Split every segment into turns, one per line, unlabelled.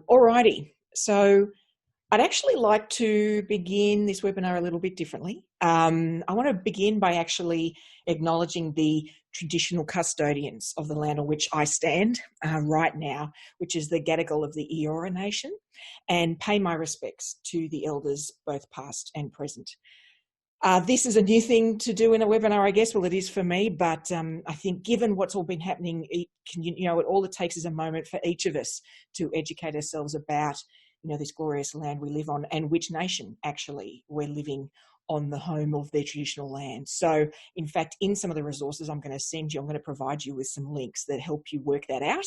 Alrighty, so I'd actually like to begin this webinar a little bit differently. I want to begin by actually acknowledging the traditional custodians of the land on which I stand right now, which is the Gadigal of the Eora Nation, and pay my respects to the elders, both past and present. This is a new thing to do in a webinar, I guess. Well, it is for me, but I think given what's all been happening, all it takes is a moment for each of us to educate ourselves about, this glorious land we live on and which nation actually we're living on the home of their traditional land. So, in fact, in some of the resources I'm going to send you, I'm going to provide you with some links that help you work that out.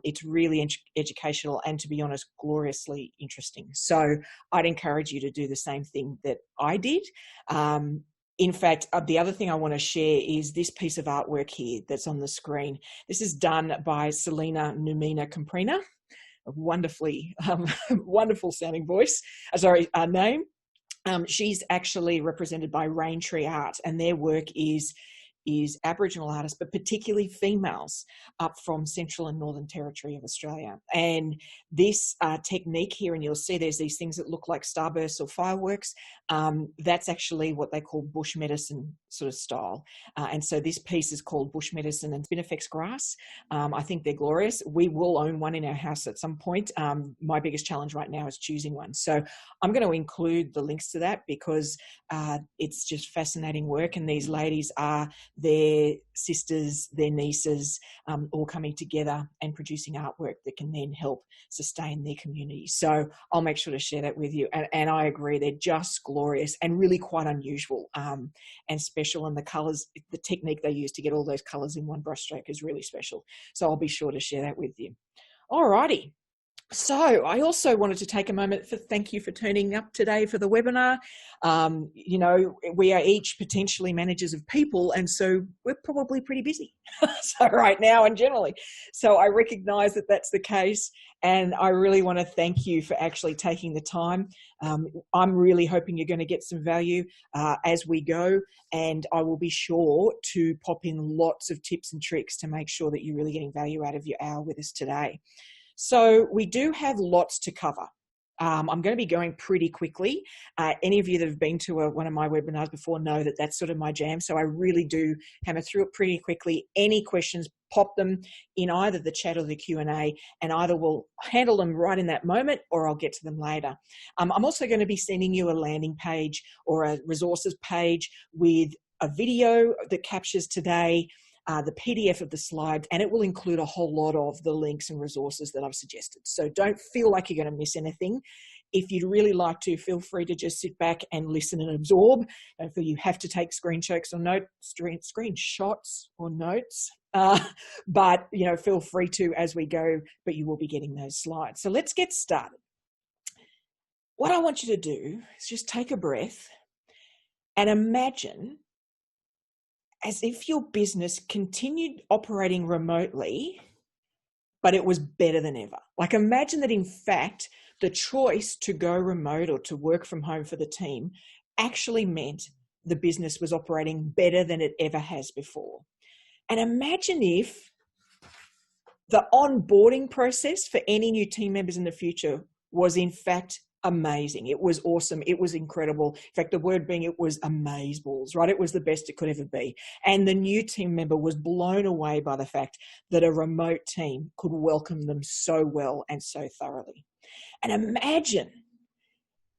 It's really educational and, to be honest, gloriously interesting. So I'd encourage you to do the same thing that I did. In fact, the other thing I want to share is this piece of artwork here that's on the screen. This is done by Selena Numina Comprina, a wonderfully wonderful sounding name. She's actually represented by Raintree Art, and their work is Aboriginal artists, but particularly females up from Central and Northern Territory of Australia. And this technique here, and you'll see there's these things that look like starbursts or fireworks, that's actually what they call bush medicine sort of style. And so this piece is called Bush Medicine and Spinifex Grass. I think they're glorious. We will own one in our house at some point. My biggest challenge right now is choosing one. So I'm going to include the links to that because it's just fascinating work, and these ladies are their sisters, their nieces, all coming together and producing artwork that can then help sustain their community. So I'll make sure to share that with you. And I agree, they're just glorious and really quite unusual and special. And the colours, the technique they use to get all those colours in one brushstroke is really special. So I'll be sure to share that with you. Alrighty. So I also wanted to take a moment for thank you for turning up today for the webinar. We are each potentially managers of people, and so we're probably pretty busy so right now and generally. So I recognise that that's the case, and I really want to thank you for actually taking the time. I'm really hoping you're going to get some value as we go, and I will be sure to pop in lots of tips and tricks to make sure that you're really getting value out of your hour with us today. So we do have lots to cover. I'm going to be going pretty quickly. Any of you that have been to one of my webinars before know that that's sort of my jam. So I really do hammer through it pretty quickly. Any questions, pop them in either the chat or the Q&A, and either we'll handle them right in that moment or I'll get to them later. I'm also going to be sending you a landing page or a resources page with a video that captures today, the PDF of the slides, and it will include a whole lot of the links and resources that I've suggested. So don't feel like you're going to miss anything. If you'd really like to, feel free to just sit back and listen and absorb. Don't feel you have to take screenshots or notes, but feel free to as we go, but you will be getting those slides. So let's get started. What I want you to do is just take a breath and imagine as if your business continued operating remotely, but it was better than ever. Like, imagine that, in fact, the choice to go remote or to work from home for the team actually meant the business was operating better than it ever has before. And imagine if the onboarding process for any new team members in the future was, in fact, amazing. It was awesome. It was incredible. In fact, the word being, it was amazeballs, right? It was the best it could ever be. And the new team member was blown away by the fact that a remote team could welcome them so well and so thoroughly. And imagine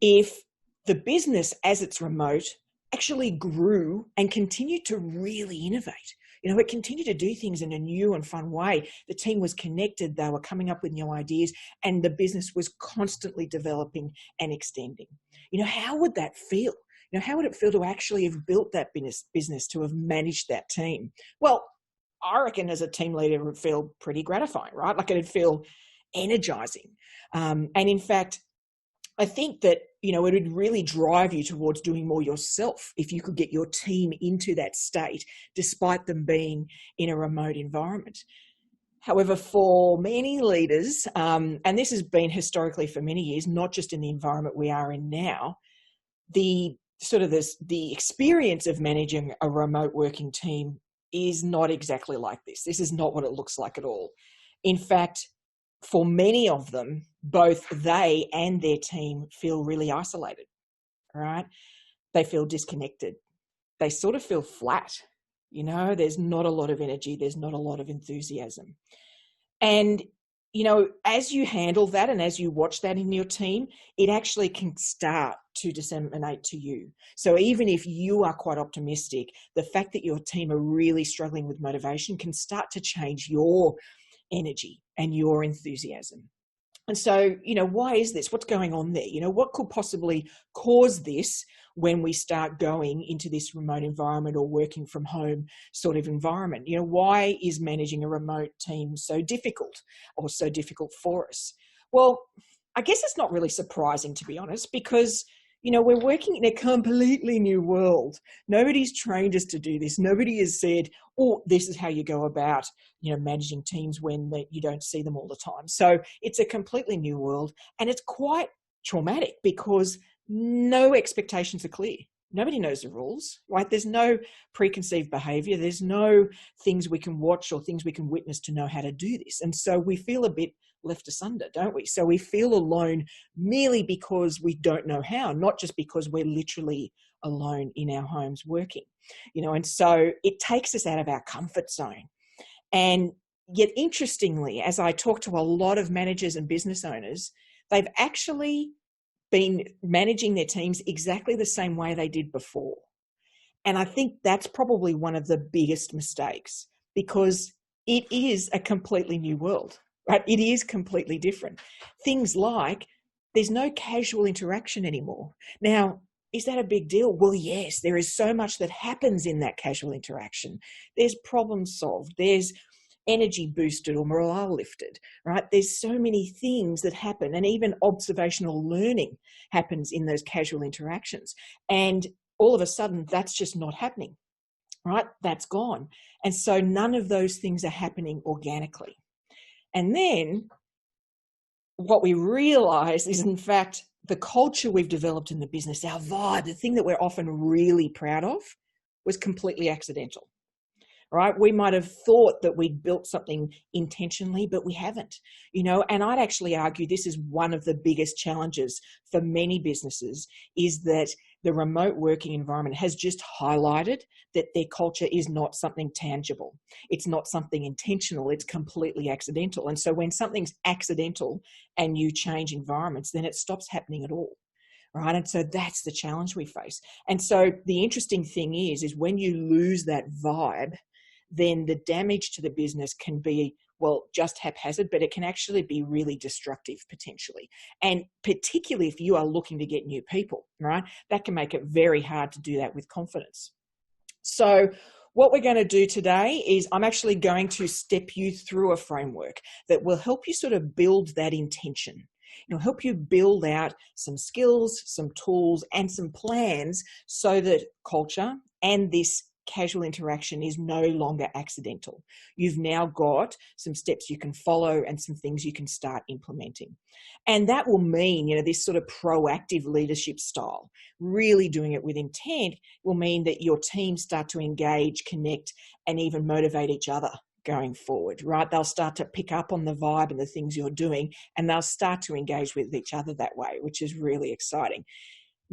if the business, as it's remote, actually grew and continued to really innovate. It continued to do things in a new and fun way. The team was connected. They were coming up with new ideas, and the business was constantly developing and extending. How would that feel? How would it feel to actually have built that business, to have managed that team? Well, I reckon as a team leader, it would feel pretty gratifying, right? Like, it'd feel energizing. And in fact, I think that, it would really drive you towards doing more yourself if you could get your team into that state, despite them being in a remote environment. However, for many leaders, and this has been historically for many years, not just in the environment we are in now, the experience of managing a remote working team is not exactly like this. This is not what it looks like at all. In fact, for many of them, both they and their team feel really isolated, right? They feel disconnected. They sort of feel flat. You know, there's not a lot of energy. There's not a lot of enthusiasm. And, you know, as you handle that and as you watch that in your team, it actually can start to disseminate to you. So even if you are quite optimistic, the fact that your team are really struggling with motivation can start to change your energy and your enthusiasm. And so, you know, why is this? What's going on there? You know, what could possibly cause this when we start going into this remote environment or working from home sort of environment? You know, why is managing a remote team so difficult or so difficult for us? Well, I guess it's not really surprising, to be honest, because, you know, we're working in a completely new world. Nobody's trained us to do this. Nobody has said, oh, this is how you go about, you know, managing teams when you don't see them all the time. So it's a completely new world, and it's quite traumatic because no expectations are clear. Nobody knows the rules, right? There's no preconceived behavior. There's no things we can watch or things we can witness to know how to do this. And so we feel a bit left asunder, don't we? So we feel alone merely because we don't know how, not just because we're literally alone in our homes working, you know. And so it takes us out of our comfort zone. And yet, interestingly, as I talk to a lot of managers and business owners, they've actually been managing their teams exactly the same way they did before. And I think that's probably one of the biggest mistakes, because it is a completely new world, right? It is completely different. Things like there's no casual interaction anymore. Now, is that a big deal? Well, yes, there is so much that happens in that casual interaction. There's problem solved. There's energy boosted or morale lifted, right? There's so many things that happen, and even observational learning happens in those casual interactions. And all of a sudden, that's just not happening, right? That's gone. And so none of those things are happening organically. And then what we realize is, in fact, the culture we've developed in the business, our vibe, the thing that we're often really proud of, was completely accidental. Right? We might have thought that we'd built something intentionally, but we haven't, you know. And I'd actually argue this is one of the biggest challenges for many businesses, is that the remote working environment has just highlighted that their culture is not something tangible. It's not something intentional. It's completely accidental. And so when something's accidental and you change environments, then it stops happening at all. Right. And so that's the challenge we face. And so the interesting thing is when you lose that vibe, then the damage to the business can be, well, just haphazard, but it can actually be really destructive potentially. And particularly if you are looking to get new people, right? That can make it very hard to do that with confidence. So what we're going to do today is I'm actually going to step you through a framework that will help you sort of build that intention. It'll help you build out some skills, some tools, and some plans so that culture and this casual interaction is no longer accidental. You've now got some steps you can follow and some things you can start implementing. And that will mean, you know, this sort of proactive leadership style, really doing it with intent, will mean that your team start to engage, connect, and even motivate each other going forward, right? They'll start to pick up on the vibe and the things you're doing, and they'll start to engage with each other that way, which is really exciting.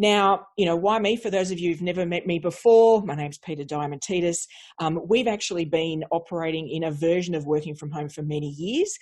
Now, you know, why me? For those of you who've never met me before, my name's Peita D. We've actually been operating in a version of working from home for many years.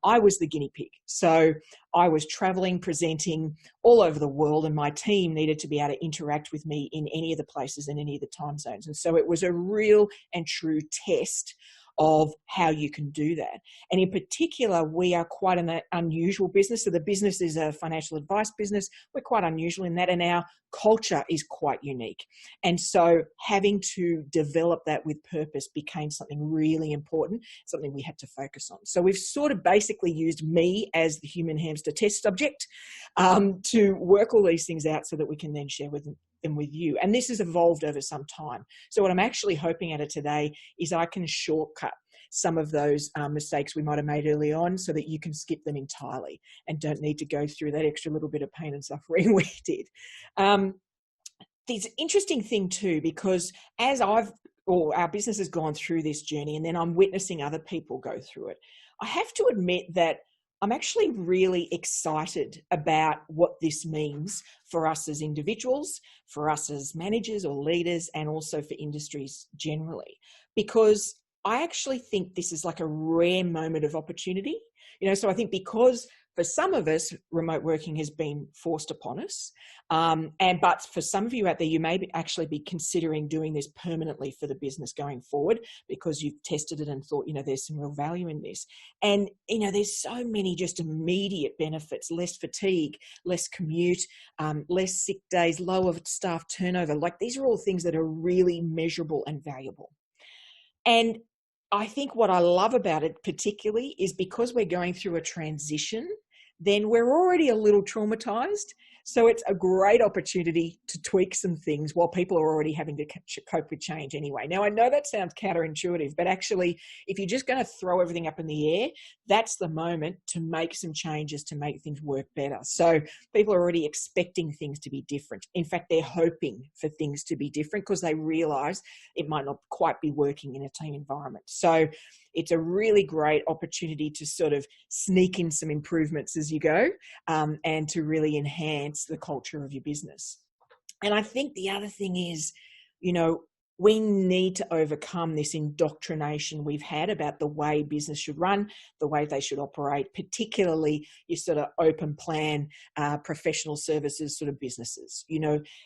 I was the guinea pig. So I was traveling, presenting all over the world, and my team needed to be able to interact with me in any of the places and any of the time zones. And so it was a real and true test of how you can do that. And in particular, we are quite an unusual business. So the business is a financial advice business. We're quite unusual in that, and our culture is quite unique. And so having to develop that with purpose became something really important, something we had to focus on. So we've sort of basically used me as the human hamster test subject to work all these things out so that we can then share them with you. And this has evolved over some time. So what I'm actually hoping at it today is I can shortcut some of those mistakes we might have made early on so that you can skip them entirely and don't need to go through that extra little bit of pain and suffering we did. It's an interesting thing too, because as our business has gone through this journey and then I'm witnessing other people go through it, I have to admit that I'm actually really excited about what this means for us as individuals, for us as managers or leaders, and also for industries generally, because I actually think this is like a rare moment of opportunity. So I think because for some of us, remote working has been forced upon us. But for some of you out there, you may actually be considering doing this permanently for the business going forward because you've tested it and thought, there's some real value in this. And, there's so many just immediate benefits: less fatigue, less commute, less sick days, lower staff turnover. Like, these are all things that are really measurable and valuable. And I think what I love about it particularly is because we're going through a transition, then we're already a little traumatized. So it's a great opportunity to tweak some things while people are already having to cope with change anyway. Now, I know that sounds counterintuitive, but actually, if you're just going to throw everything up in the air, that's the moment to make some changes to make things work better. So people are already expecting things to be different. In fact, they're hoping for things to be different because they realize it might not quite be working in a team environment. So it's a really great opportunity to sort of sneak in some improvements as you go, and to really enhance the culture of your business. And I think the other thing is, we need to overcome this indoctrination we've had about the way business should run, the way they should operate, particularly your sort of open plan, professional services sort of businesses.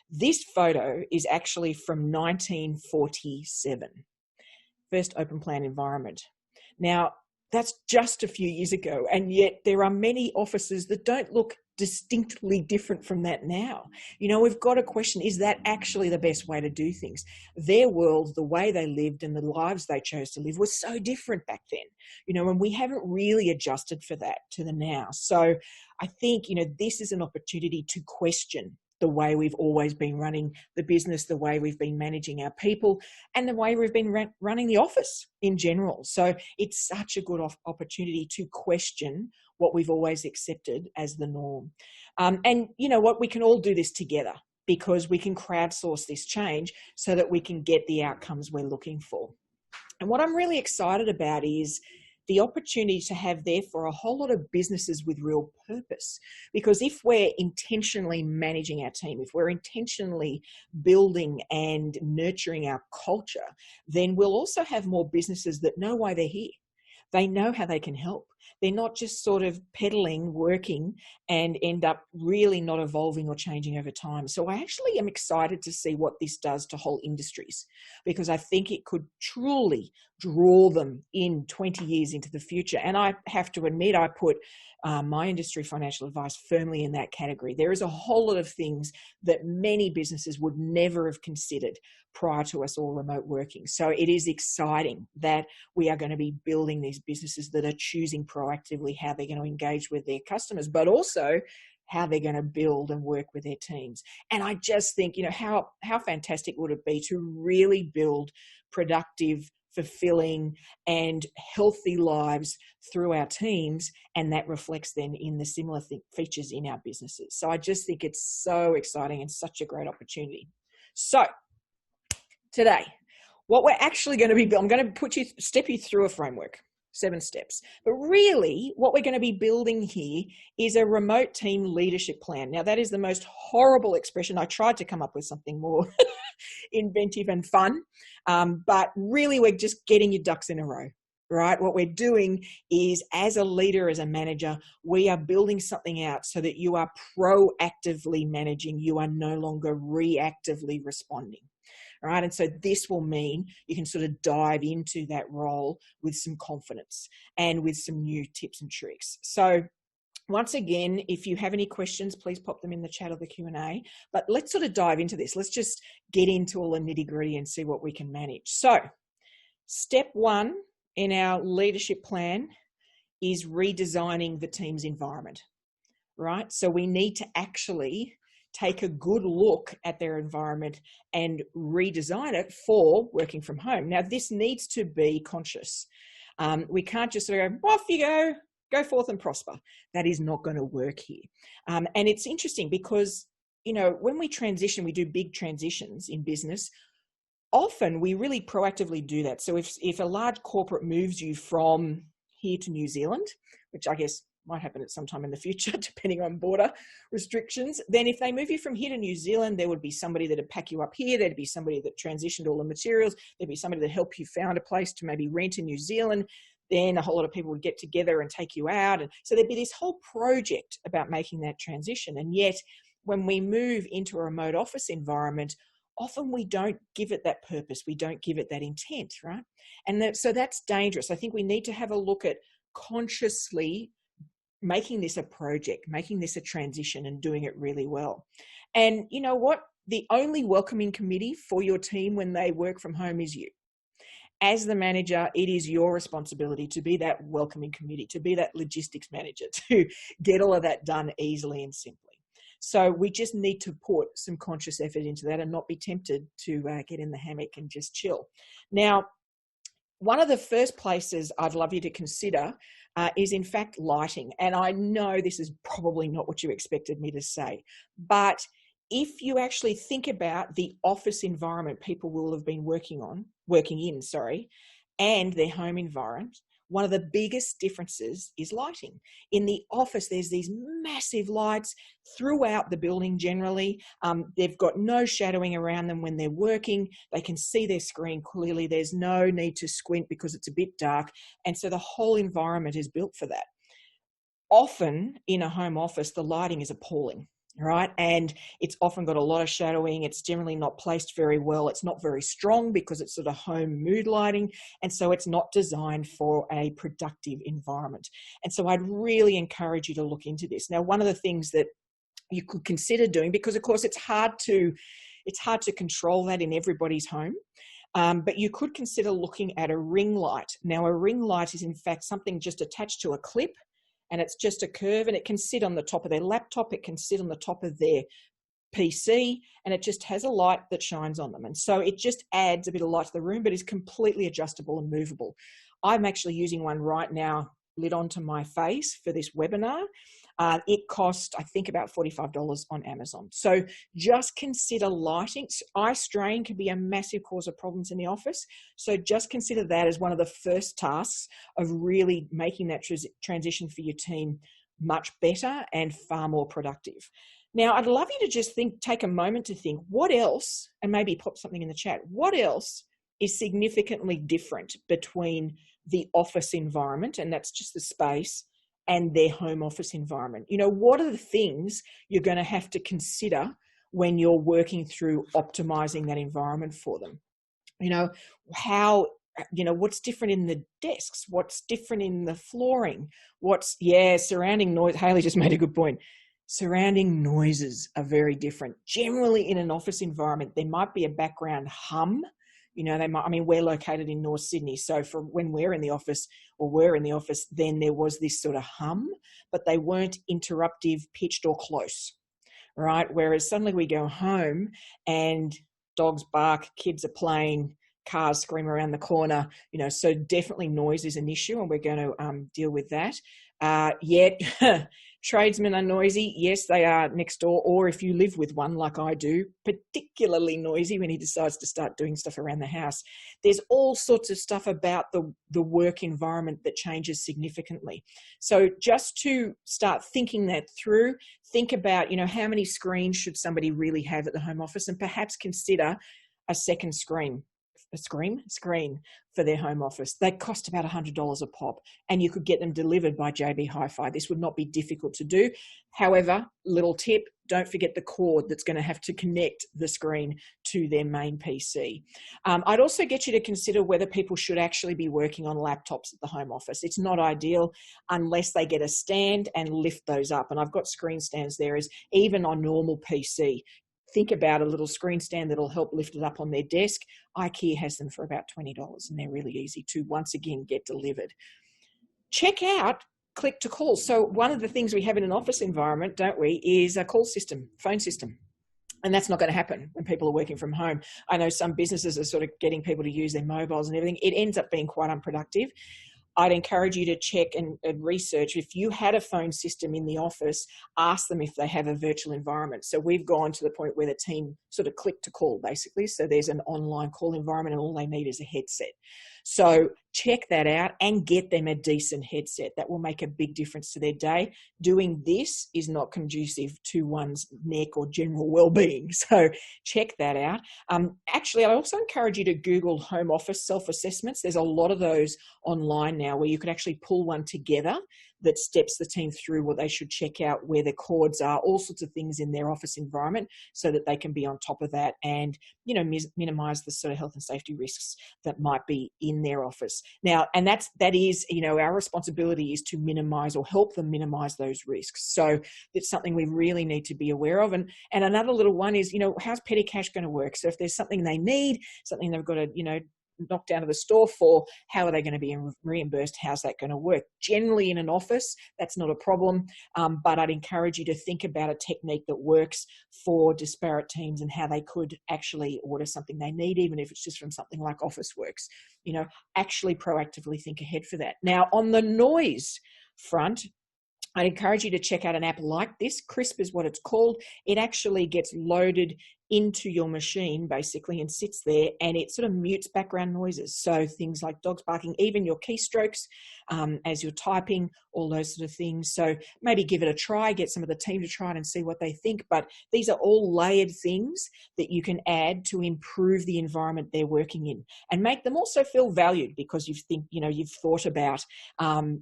This photo is actually from 1947, first open plan environment. Now, that's just a few years ago, and yet there are many offices that don't look distinctly different from that now. We've got to question, is that actually the best way to do things? Their world, the way they lived and the lives they chose to live was so different back then, and we haven't really adjusted for that to the now. So I think, this is an opportunity to question the way we've always been running the business, the way we've been managing our people, and the way we've been running the office in general. So it's such a good opportunity to question what we've always accepted as the norm. And you know what? We can all do this together because we can crowdsource this change so that we can get the outcomes we're looking for. And what I'm really excited about is the opportunity to have, therefore, a whole lot of businesses with real purpose. Because if we're intentionally managing our team, if we're intentionally building and nurturing our culture, then we'll also have more businesses that know why they're here. They know how they can help. They're not just sort of peddling, working, and end up really not evolving or changing over time. So I actually am excited to see what this does to whole industries, because I think it could truly draw them in 20 years into the future. And I have to admit, I put my industry financial advice firmly in that category. There is a whole lot of things that many businesses would never have considered prior to us all remote working. So it is exciting that we are going to be building these businesses that are choosing proactively how they're going to engage with their customers, but also how they're going to build and work with their teams. And I just think, how fantastic would it be to really build productive, fulfilling, and healthy lives through our teams, and that reflects then in the similar features in our businesses. So I just think it's so exciting and such a great opportunity. So today, what we're actually going to be, I'm going to step you through a framework, 7 steps. But really, what we're going to be building here is a remote team leadership plan. Now, that is the most horrible expression. I tried to come up with something more inventive and fun, but really, we're just getting your ducks in a row, right? What we're doing is, as a leader, as a manager, we are building something out so that you are proactively managing. You are no longer reactively responding. All right. And so this will mean you can sort of dive into that role with some confidence and with some new tips and tricks. So once again, if you have any questions, please pop them in the chat or the Q&A. But let's sort of dive into this. Let's just get into all the nitty-gritty and see what we can manage. So step 1 in our leadership plan is redesigning the team's environment, right? So we need to actually take a good look at their environment and redesign it for working from home. Now, this needs to be conscious. We can't just sort of go, off you go forth and prosper. That is not going to work here. And it's interesting because, when we transition, we do big transitions in business. Often we really proactively do that. So if a large corporate moves you from here to New Zealand, which I guess might happen at some time in the future, depending on border restrictions. Then if they move you from here to New Zealand, there would be somebody that'd pack you up here. There'd be somebody that transitioned all the materials. There'd be somebody that helped you find a place to maybe rent in New Zealand. Then a whole lot of people would get together and take you out. And so there'd be this whole project about making that transition. And yet when we move into a remote office environment, often we don't give it that purpose. We don't give it that intent, right? And so that's dangerous. I think we need to have a look at consciously making this a project, making this a transition and doing it really well. And you know what? The only welcoming committee for your team when they work from home is you. As the manager, it is your responsibility to be that welcoming committee, to be that logistics manager, to get all of that done easily and simply. So we just need to put some conscious effort into that and not be tempted to get in the hammock and just chill. Now, one of the first places I'd love you to consider is in fact lighting. And I know this is probably not what you expected me to say, but if you actually think about the office environment people will have been working in, and their home environment, one of the biggest differences is lighting. In the office, there's these massive lights throughout the building generally. They've got no shadowing around them when they're working. They can see their screen clearly. There's no need to squint because it's a bit dark. And so the whole environment is built for that. Often in a home office, the lighting is appalling. Right. And it's often got a lot of shadowing. It's generally not placed very well. It's not very strong because it's sort of home mood lighting. And so it's not designed for a productive environment. And so I'd really encourage you to look into this. Now, one of the things that you could consider doing, because of course it's hard to control that in everybody's home. But you could consider looking at a ring light. Now, a ring light is in fact something just attached to a clip. And it's just a curve, and it can sit on the top of their laptop. It can sit on the top of their PC, and it just has a light that shines on them. And so it just adds a bit of light to the room, but is completely adjustable and movable. I'm actually using one right now lit onto my face for this webinar. It cost, I think, about $45 on Amazon. So just consider lighting. Eye strain can be a massive cause of problems in the office. So just consider that as one of the first tasks of really making that transition for your team much better and far more productive. Now, I'd love you to just take a moment to think, what else, and maybe pop something in the chat, what else is significantly different between the office environment, and that's just the space, and their home office environment? You know, what are the things you're going to have to consider when you're working through optimizing that environment for them? You know, what's different in the desks? What's different in the flooring? Surrounding noise. Haley just made a good point. Surrounding noises are very different. Generally in an office environment, there might be a background hum. You know, we're located in North Sydney. So for when we're in the office, then there was this sort of hum, but they weren't interruptive, pitched or close, right? Whereas suddenly we go home and dogs bark, kids are playing, cars scream around the corner, you know, so definitely noise is an issue, and we're going to deal with that. Yet tradesmen are noisy. Yes, they are next door, or if you live with one like I do, particularly noisy when he decides to start doing stuff around the house. There's all sorts of stuff about the work environment that changes significantly. So just to start thinking that through, think about, you know, how many screens should somebody really have at the home office, and perhaps consider a second screen for their home office. They cost about $100 a pop, and you could get them delivered by JB Hi-Fi. This would not be difficult to do. However, little tip, don't forget the cord that's going to have to connect the screen to their main PC. I'd also get you to consider whether people should actually be working on laptops at the home office. It's not ideal unless they get a stand and lift those up. And I've got screen stands there, as even on normal PC. Think about a little screen stand that'll help lift it up on their desk. IKEA has them for about $20, and they're really easy to, once again, get delivered. Check out Click to Call. So one of the things we have in an office environment, don't we, is a call system, phone system. And that's not going to happen when people are working from home. I know some businesses are sort of getting people to use their mobiles and everything. It ends up being quite unproductive. I'd encourage you to check and research. If you had a phone system in the office, ask them if they have a virtual environment. So we've gone to the point where the team sort of click to call, basically. So there's an online call environment, and all they need is a headset. So check that out and get them a decent headset. That will make a big difference to their day. Doing this is not conducive to one's neck or general well-being. So check that out. Actually, I also encourage you to Google home office self-assessments. There's a lot of those online now where you can actually pull one together that steps the team through what they should check out, where their cords are, all sorts of things in their office environment, so that they can be on top of that and, you know, minimize the sort of health and safety risks that might be in their office. Now, and that is, you know, our responsibility is to minimize or help them minimize those risks. So it's something we really need to be aware of. And another little one is, you know, how's petty cash going to work? So if there's something they need, something they've got to, you know, knock down to the store for, how are they going to be reimbursed? How's that going to work? Generally in an office, that's not a problem, but I'd encourage you to think about a technique that works for disparate teams and how they could actually order something they need, even if it's just from something like Officeworks. You know, actually proactively think ahead for that. Now, on the noise front, I'd encourage you to check out an app like this. Crisp is what it's called. It actually gets loaded into your machine basically and sits there, and it sort of mutes background noises. So things like dogs barking, even your keystrokes as you're typing, all those sort of things. So maybe give it a try, get some of the team to try it and see what they think. But these are all layered things that you can add to improve the environment they're working in and make them also feel valued, because you've thought about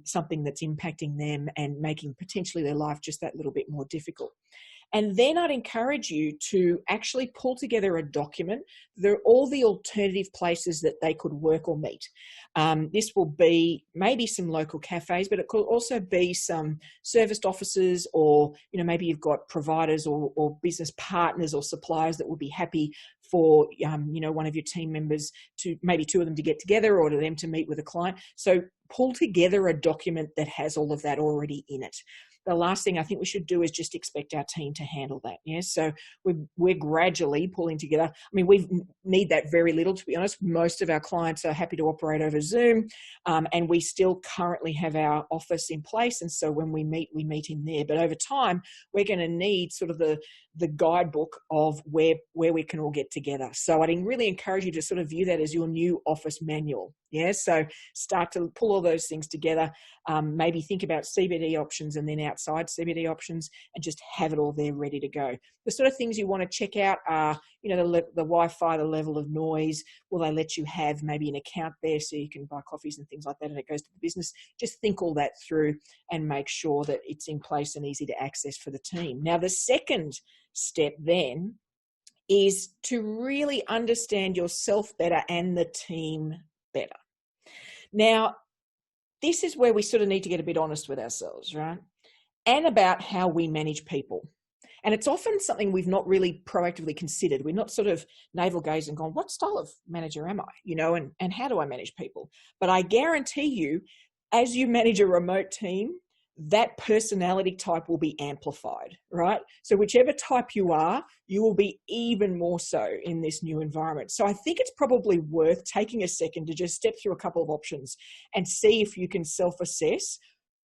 something that's impacting them and making potentially their life just that little bit more difficult. And then I'd encourage you to actually pull together a document. There are all the alternative places that they could work or meet. This will be maybe some local cafes, but it could also be some serviced offices, or, you know, maybe you've got providers or business partners or suppliers that will be happy for, you know, one of your team members to, maybe two of them to get together, or to them to meet with a client. So pull together a document that has all of that already in it. The last thing I think we should do is just expect our team to handle that. Yeah. So we're gradually pulling together. I mean, we need that very little, to be honest. Most of our clients are happy to operate over Zoom, and we still currently have our office in place. And so when we meet in there. But over time, we're going to need sort of the guidebook of where we can all get together. So I'd really encourage you to sort of view that as your new office manual. Yeah. So start to pull all those things together. Maybe think about CBD options and then outside CBD options, and just have it all there ready to go. The sort of things you want to check out are, you know, the Wi-Fi, the level of noise. Will they let you have maybe an account there so you can buy coffees and things like that, and it goes to the business? Just think all that through and make sure that it's in place and easy to access for the team. Now, the second step then is to really understand yourself better and the team better. Now, this is where we sort of need to get a bit honest with ourselves, right? And about how we manage people. And it's often something we've not really proactively considered. We're not sort of navel gazed and gone, what style of manager am I? You know, and how do I manage people? But I guarantee you, as you manage a remote team, that personality type will be amplified, right? So whichever type you are, you will be even more so in this new environment. So I think it's probably worth taking a second to just step through a couple of options and see if you can self-assess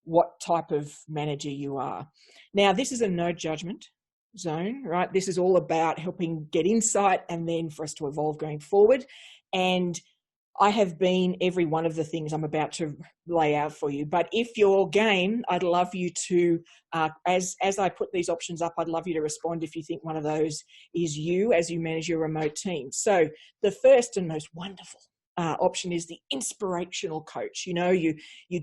what type of manager you are. Now, this is a no judgment zone, right? This is all about helping get insight and then for us to evolve going forward. And I have been every one of the things I'm about to lay out for you. But if you're game, I'd love you to, as I put these options up, I'd love you to respond if you think one of those is you as you manage your remote team. So the first and most wonderful option is the inspirational coach. You know, you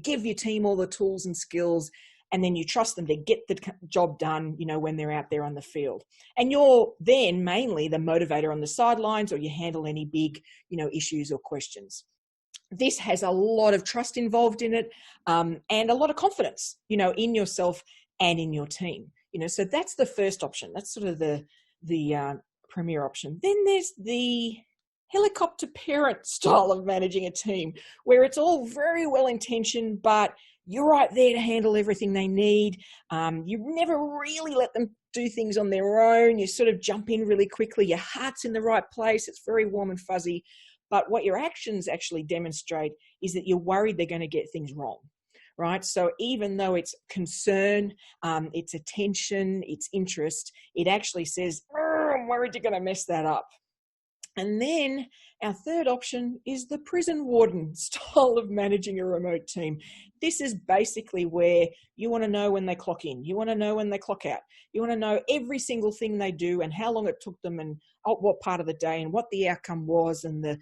give your team all the tools and skills, and then you trust them to get the job done, you know, when they're out there on the field. And you're then mainly the motivator on the sidelines, or you handle any big, you know, issues or questions. This has a lot of trust involved in it, and a lot of confidence, you know, in yourself and in your team. You know, so that's the first option. That's sort of the premier option. Then there's the helicopter parent style of managing a team, where it's all very well intentioned, but you're right there to handle everything they need. You never really let them do things on their own. You sort of jump in really quickly. Your heart's in the right place. It's very warm and fuzzy. But what your actions actually demonstrate is that you're worried they're going to get things wrong, right? So even though it's concern, it's attention, it's interest, it actually says, I'm worried you're going to mess that up. And then our third option is the prison warden style of managing a remote team. This is basically where you want to know when they clock in. You want to know when they clock out. You want to know every single thing they do and how long it took them and what part of the day and what the outcome was. And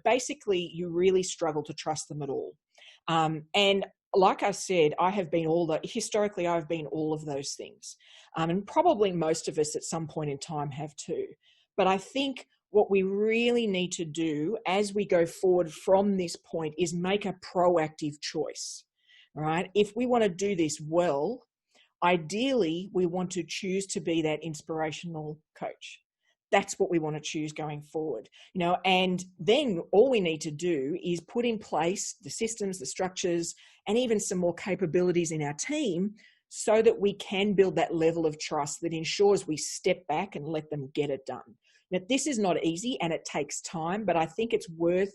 basically you really struggle to trust them at all. And like I said, historically I've been all of those things. And probably most of us at some point in time have too. But I think what we really need to do as we go forward from this point is make a proactive choice, right? If we want to do this well, ideally, we want to choose to be that inspirational coach. That's what we want to choose going forward, and then all we need to do is put in place the systems, the structures, and even some more capabilities in our team so that we can build that level of trust that ensures we step back and let them get it done. Now, this is not easy and it takes time, but I think it's worth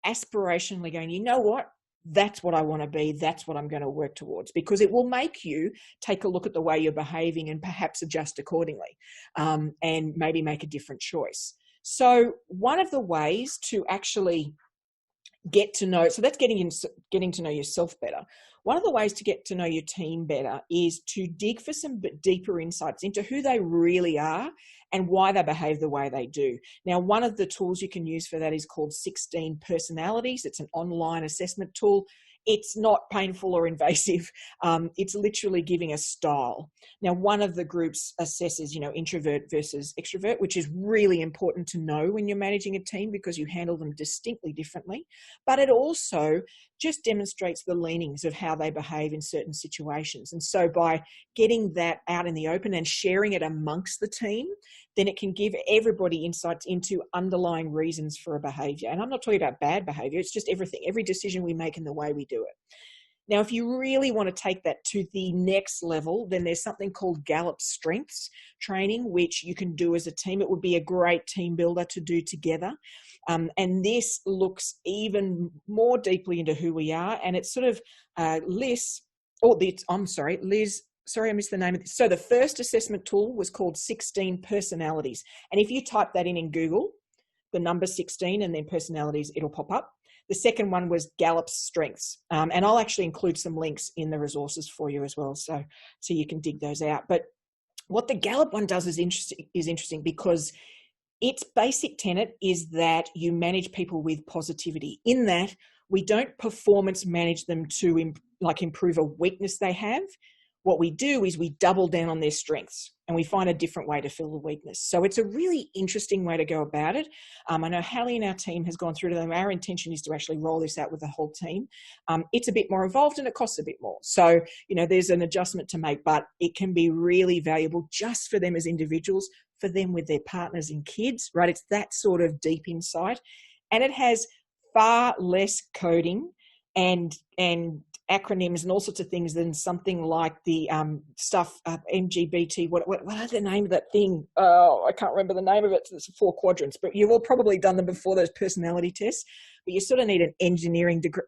aspirationally going, you know what? That's what I want to be. That's what I'm going to work towards, because it will make you take a look at the way you're behaving and perhaps adjust accordingly, and maybe make a different choice. So one of the ways to actually get to know, so that's getting to know yourself better. One of the ways to get to know your team better is to dig for some deeper insights into who they really are and why they behave the way they do. Now, one of the tools you can use for that is called 16 Personalities. It's an online assessment tool. It's not painful or invasive. It's literally giving a style. Now, one of the groups assesses, introvert versus extrovert, which is really important to know when you're managing a team because you handle them distinctly differently. But it also just demonstrates the leanings of how they behave in certain situations. And so by getting that out in the open and sharing it amongst the team, then it can give everybody insights into underlying reasons for a behavior. And I'm not talking about bad behavior. It's just everything, every decision we make and the way we do it. Now, if you really want to take that to the next level, then there's something called Gallup Strengths training, which you can do as a team. It would be a great team builder to do together. And this looks even more deeply into who we are. And it's sort of Liz, sorry, I missed the name of this. So the first assessment tool was called 16 Personalities. And if you type that in Google, the number 16 and then personalities, it'll pop up. The second one was Gallup's Strengths. And I'll actually include some links in the resources for you as well, so you can dig those out. But what the Gallup one does is interesting because its basic tenet is that you manage people with positivity, in that we don't performance manage them to improve a weakness they have. What we do is we double down on their strengths and we find a different way to fill the weakness. So it's a really interesting way to go about it. I know Hallie and our team has gone through to them. Our intention is to actually roll this out with the whole team. It's a bit more involved and it costs a bit more. So, there's an adjustment to make, but it can be really valuable just for them as individuals, for them with their partners and kids, right? It's that sort of deep insight. And it has far less coding and acronyms and all sorts of things than something like the MGBT. What is the name of that thing? Oh, I can't remember the name of it. It's 4 quadrants, but you've all probably done them before, those personality tests. But you sort of need an engineering degree.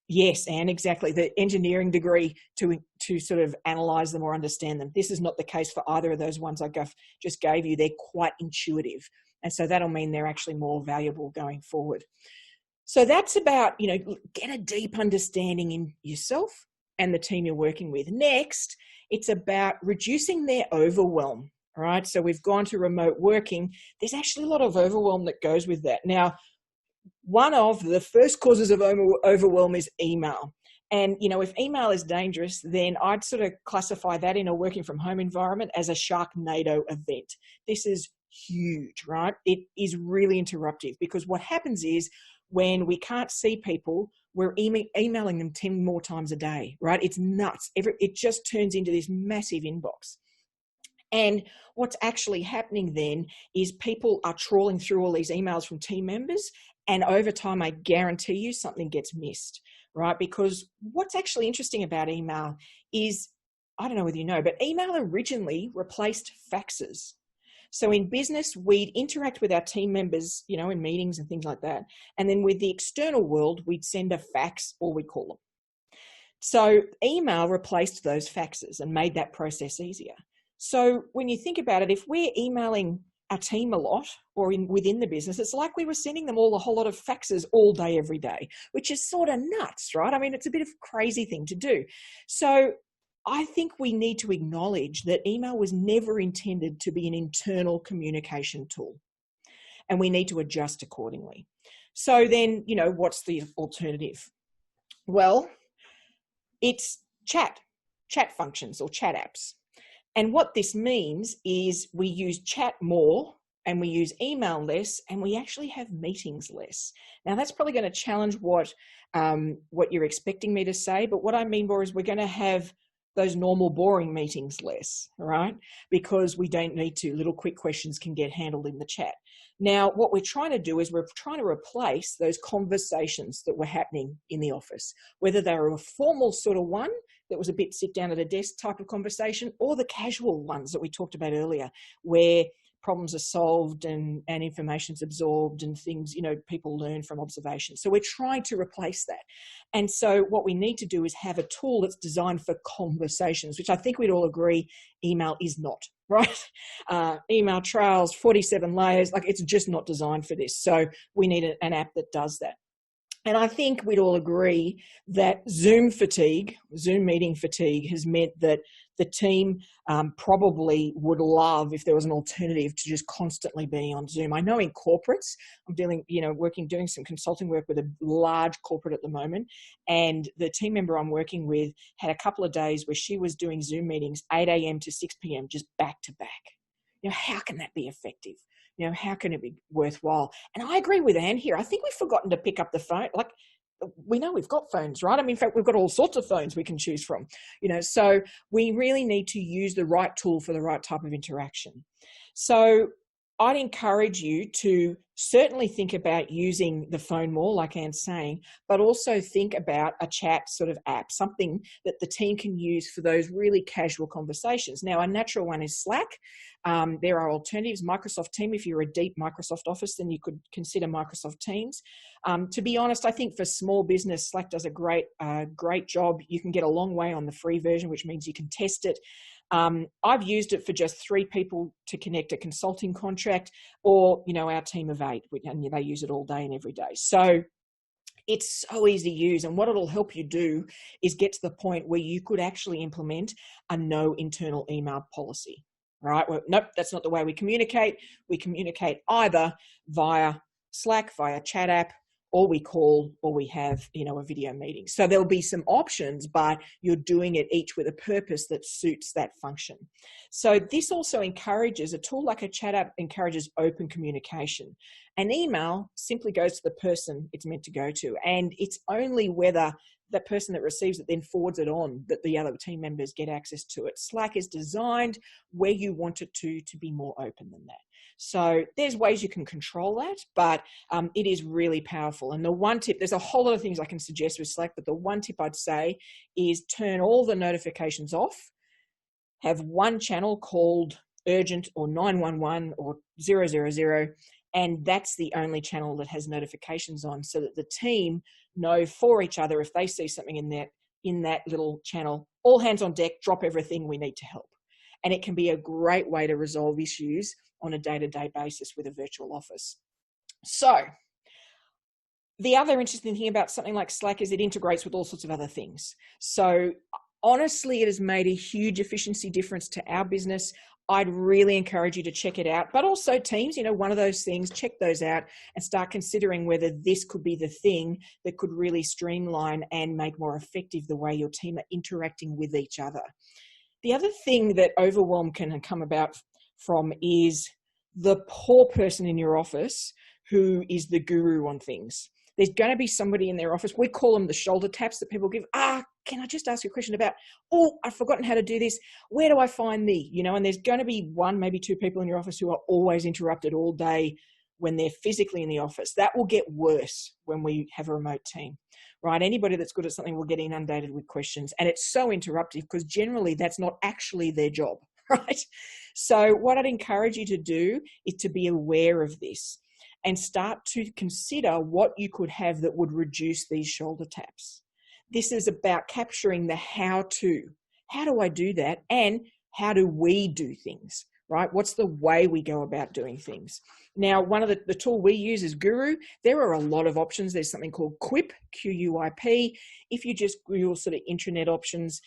Yes, Anne, exactly. The engineering degree to sort of analyze them or understand them. This is not the case for either of those ones I just gave you. They're quite intuitive. And so that'll mean they're actually more valuable going forward. So that's about, get a deep understanding in yourself and the team you're working with. Next, it's about reducing their overwhelm, all right? So we've gone to remote working. There's actually a lot of overwhelm that goes with that. Now, one of the first causes of overwhelm is email. And, if email is dangerous, then I'd sort of classify that in a working from home environment as a Sharknado event. This is huge, right? It is really interruptive because what happens is, when we can't see people, we're emailing them 10 more times a day, right? It's nuts. It just turns into this massive inbox. And what's actually happening then is people are trawling through all these emails from team members, and over time, I guarantee you something gets missed, right? Because what's actually interesting about email is, I don't know whether you know, but email originally replaced faxes. So in business, we'd interact with our team members, in meetings and things like that. And then with the external world, we'd send a fax, or we'd call them. So email replaced those faxes and made that process easier. So when you think about it, if we're emailing our team a lot, or within the business, it's like we were sending them all a whole lot of faxes all day, every day, which is sort of nuts, right? I mean, it's a bit of a crazy thing to do. So I think we need to acknowledge that email was never intended to be an internal communication tool, and we need to adjust accordingly. So then, what's the alternative? Well, it's chat functions or chat apps. And what this means is we use chat more and we use email less, and we actually have meetings less. Now, that's probably going to challenge what you're expecting me to say, but what I mean more is we're going to have those normal boring meetings less, right? Because we don't need to. Little quick questions can get handled in the chat. Now, what we're trying to do is we're trying to replace those conversations that were happening in the office, whether they were a formal sort of one that was a bit sit down at a desk type of conversation, or the casual ones that we talked about earlier, where problems are solved and information's absorbed and things, people learn from observation. So we're trying to replace that. And so what we need to do is have a tool that's designed for conversations, which I think we'd all agree email is not, right? Email trails, 47 layers, like it's just not designed for this. So we need an app that does that. And I think we'd all agree that Zoom meeting fatigue has meant that the team probably would love if there was an alternative to just constantly being on Zoom. I know in corporates, I'm doing some consulting work with a large corporate at the moment, and the team member I'm working with had a couple of days where she was doing Zoom meetings 8 a.m. to 6 p.m. just back to back. How can that be effective? How can it be worthwhile? And I agree with Anne here. I think we've forgotten to pick up the phone. Like, we know we've got phones, right? I mean, in fact, we've got all sorts of phones we can choose from, so we really need to use the right tool for the right type of interaction. So I'd encourage you to certainly think about using the phone more, like Anne's saying, but also think about a chat sort of app, something that the team can use for those really casual conversations. Now, a natural one is Slack. There are alternatives. Microsoft Teams, if you're a deep Microsoft Office, then you could consider Microsoft Teams. To be honest, I think for small business, Slack does a great job. You can get a long way on the free version, which means you can test it. I've used it for just 3 people to connect a consulting contract, or, our team of 8, and they use it all day and every day. So it's so easy to use. And what it'll help you do is get to the point where you could actually implement a no internal email policy, right? Well, nope, that's not the way we communicate. We communicate either via Slack, via chat app, or we have, a video meeting. So there'll be some options, but you're doing it each with a purpose that suits that function. So this also encourages, a tool like a chat app encourages open communication. An email simply goes to the person it's meant to go to. And it's only whether that person that receives it then forwards it on that the other team members get access to it. Slack is designed where you want it to be more open than that. So there's ways you can control that, but it is really powerful. And the one tip, there's a whole lot of things I can suggest with Slack, but the one tip I'd say is turn all the notifications off, have one channel called urgent or 911 or 000, and that's the only channel that has notifications on, so that the team know for each other if they see something in that little channel, all hands on deck, drop everything, we need to help. And it can be a great way to resolve issues on a day-to-day basis with a virtual office. So the other interesting thing about something like Slack is it integrates with all sorts of other things. So honestly, it has made a huge efficiency difference to our business. I'd really encourage you to check it out, but also Teams, one of those things, check those out and start considering whether this could be the thing that could really streamline and make more effective the way your team are interacting with each other. The other thing that overwhelm can come about from is the poor person in your office who is the guru on things. There's going to be somebody in their office, we call them the shoulder taps that people give. Can I just ask you a question about, I've forgotten how to do this. Where do I find the, and there's going to be 1, maybe 2 people in your office who are always interrupted all day when they're physically in the office. That will get worse when we have a remote team, right? Anybody that's good at something will get inundated with questions. And it's so interruptive because generally that's not actually their job, right? So what I'd encourage you to do is to be aware of this and start to consider what you could have that would reduce these shoulder taps. This is about capturing the how to. How do I do that? And how do we do things, right? What's the way we go about doing things? Now, one of the tool we use is Guru. There are a lot of options. There's something called Quip, Q-U-I-P. If you just Google sort of intranet options,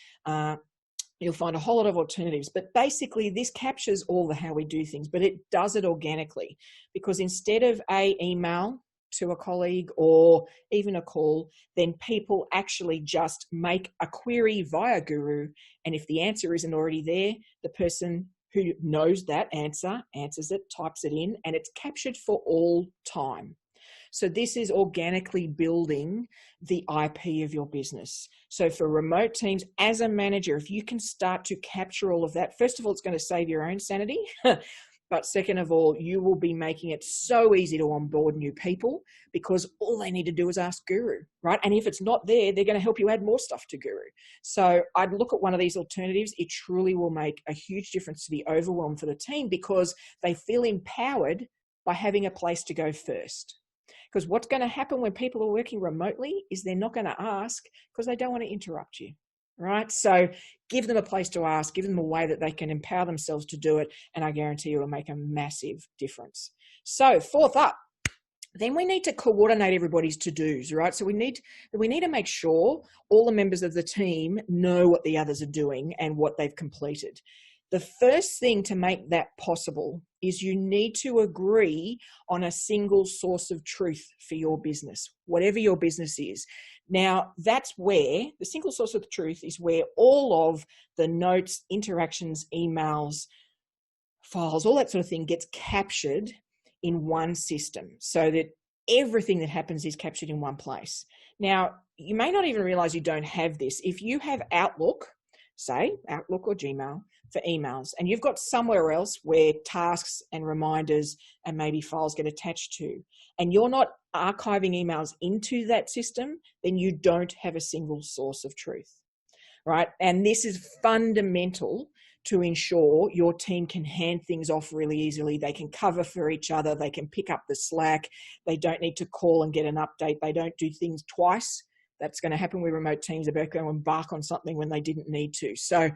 you'll find a whole lot of alternatives. But basically, this captures all the how we do things, but it does it organically, because instead of a email to a colleague or even a call, then people actually just make a query via Guru. And if the answer isn't already there, the person who knows that answer answers it, types it in, and it's captured for all time. So this is organically building the IP of your business. So for remote teams, as a manager, if you can start to capture all of that, first of all, it's going to save your own sanity. But second of all, you will be making it so easy to onboard new people, because all they need to do is ask Guru, right? And if it's not there, they're going to help you add more stuff to Guru. So I'd look at one of these alternatives. It truly will make a huge difference to the overwhelm for the team, because they feel empowered by having a place to go first. Because what's going to happen when people are working remotely is they're not going to ask because they don't want to interrupt you, right? So give them a place to ask, give them a way that they can empower themselves to do it, and I guarantee you it'll make a massive difference. So fourth up, then we need to coordinate everybody's to-dos, right? So we need to make sure all the members of the team know what the others are doing and what they've completed. The first thing to make that possible is you need to agree on a single source of truth for your business, whatever your business is. Now, that's where the single source of truth is, where all of the notes, interactions, emails, files, all that sort of thing gets captured in one system, so that everything that happens is captured in one place. Now, you may not even realize you don't have this. If you have Outlook, say Outlook or Gmail for emails, and you've got somewhere else where tasks and reminders and maybe files get attached to, and you're not archiving emails into that system, then you don't have a single source of truth, right? And this is fundamental to ensure your team can hand things off really easily. They can cover for each other. They can pick up the slack. They don't need to call and get an update. They don't do things twice. That's going to happen with remote teams. They're both going to embark on something when they didn't need to. So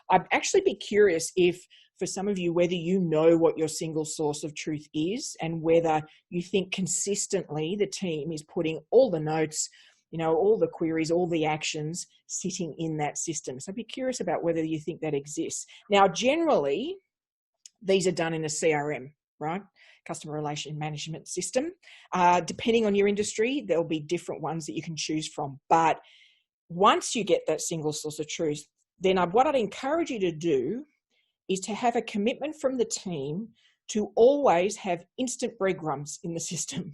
I'd actually be curious if, for some of you, whether you know what your single source of truth is, and whether you think consistently the team is putting all the notes, all the queries, all the actions sitting in that system. So I'd be curious about whether you think that exists. Now, generally, these are done in a CRM, right? Customer Relation Management System. Depending on your industry, there'll be different ones that you can choose from. But once you get that single source of truth, then what I'd encourage you to do is to have a commitment from the team to always have instant breadcrumbs in the system.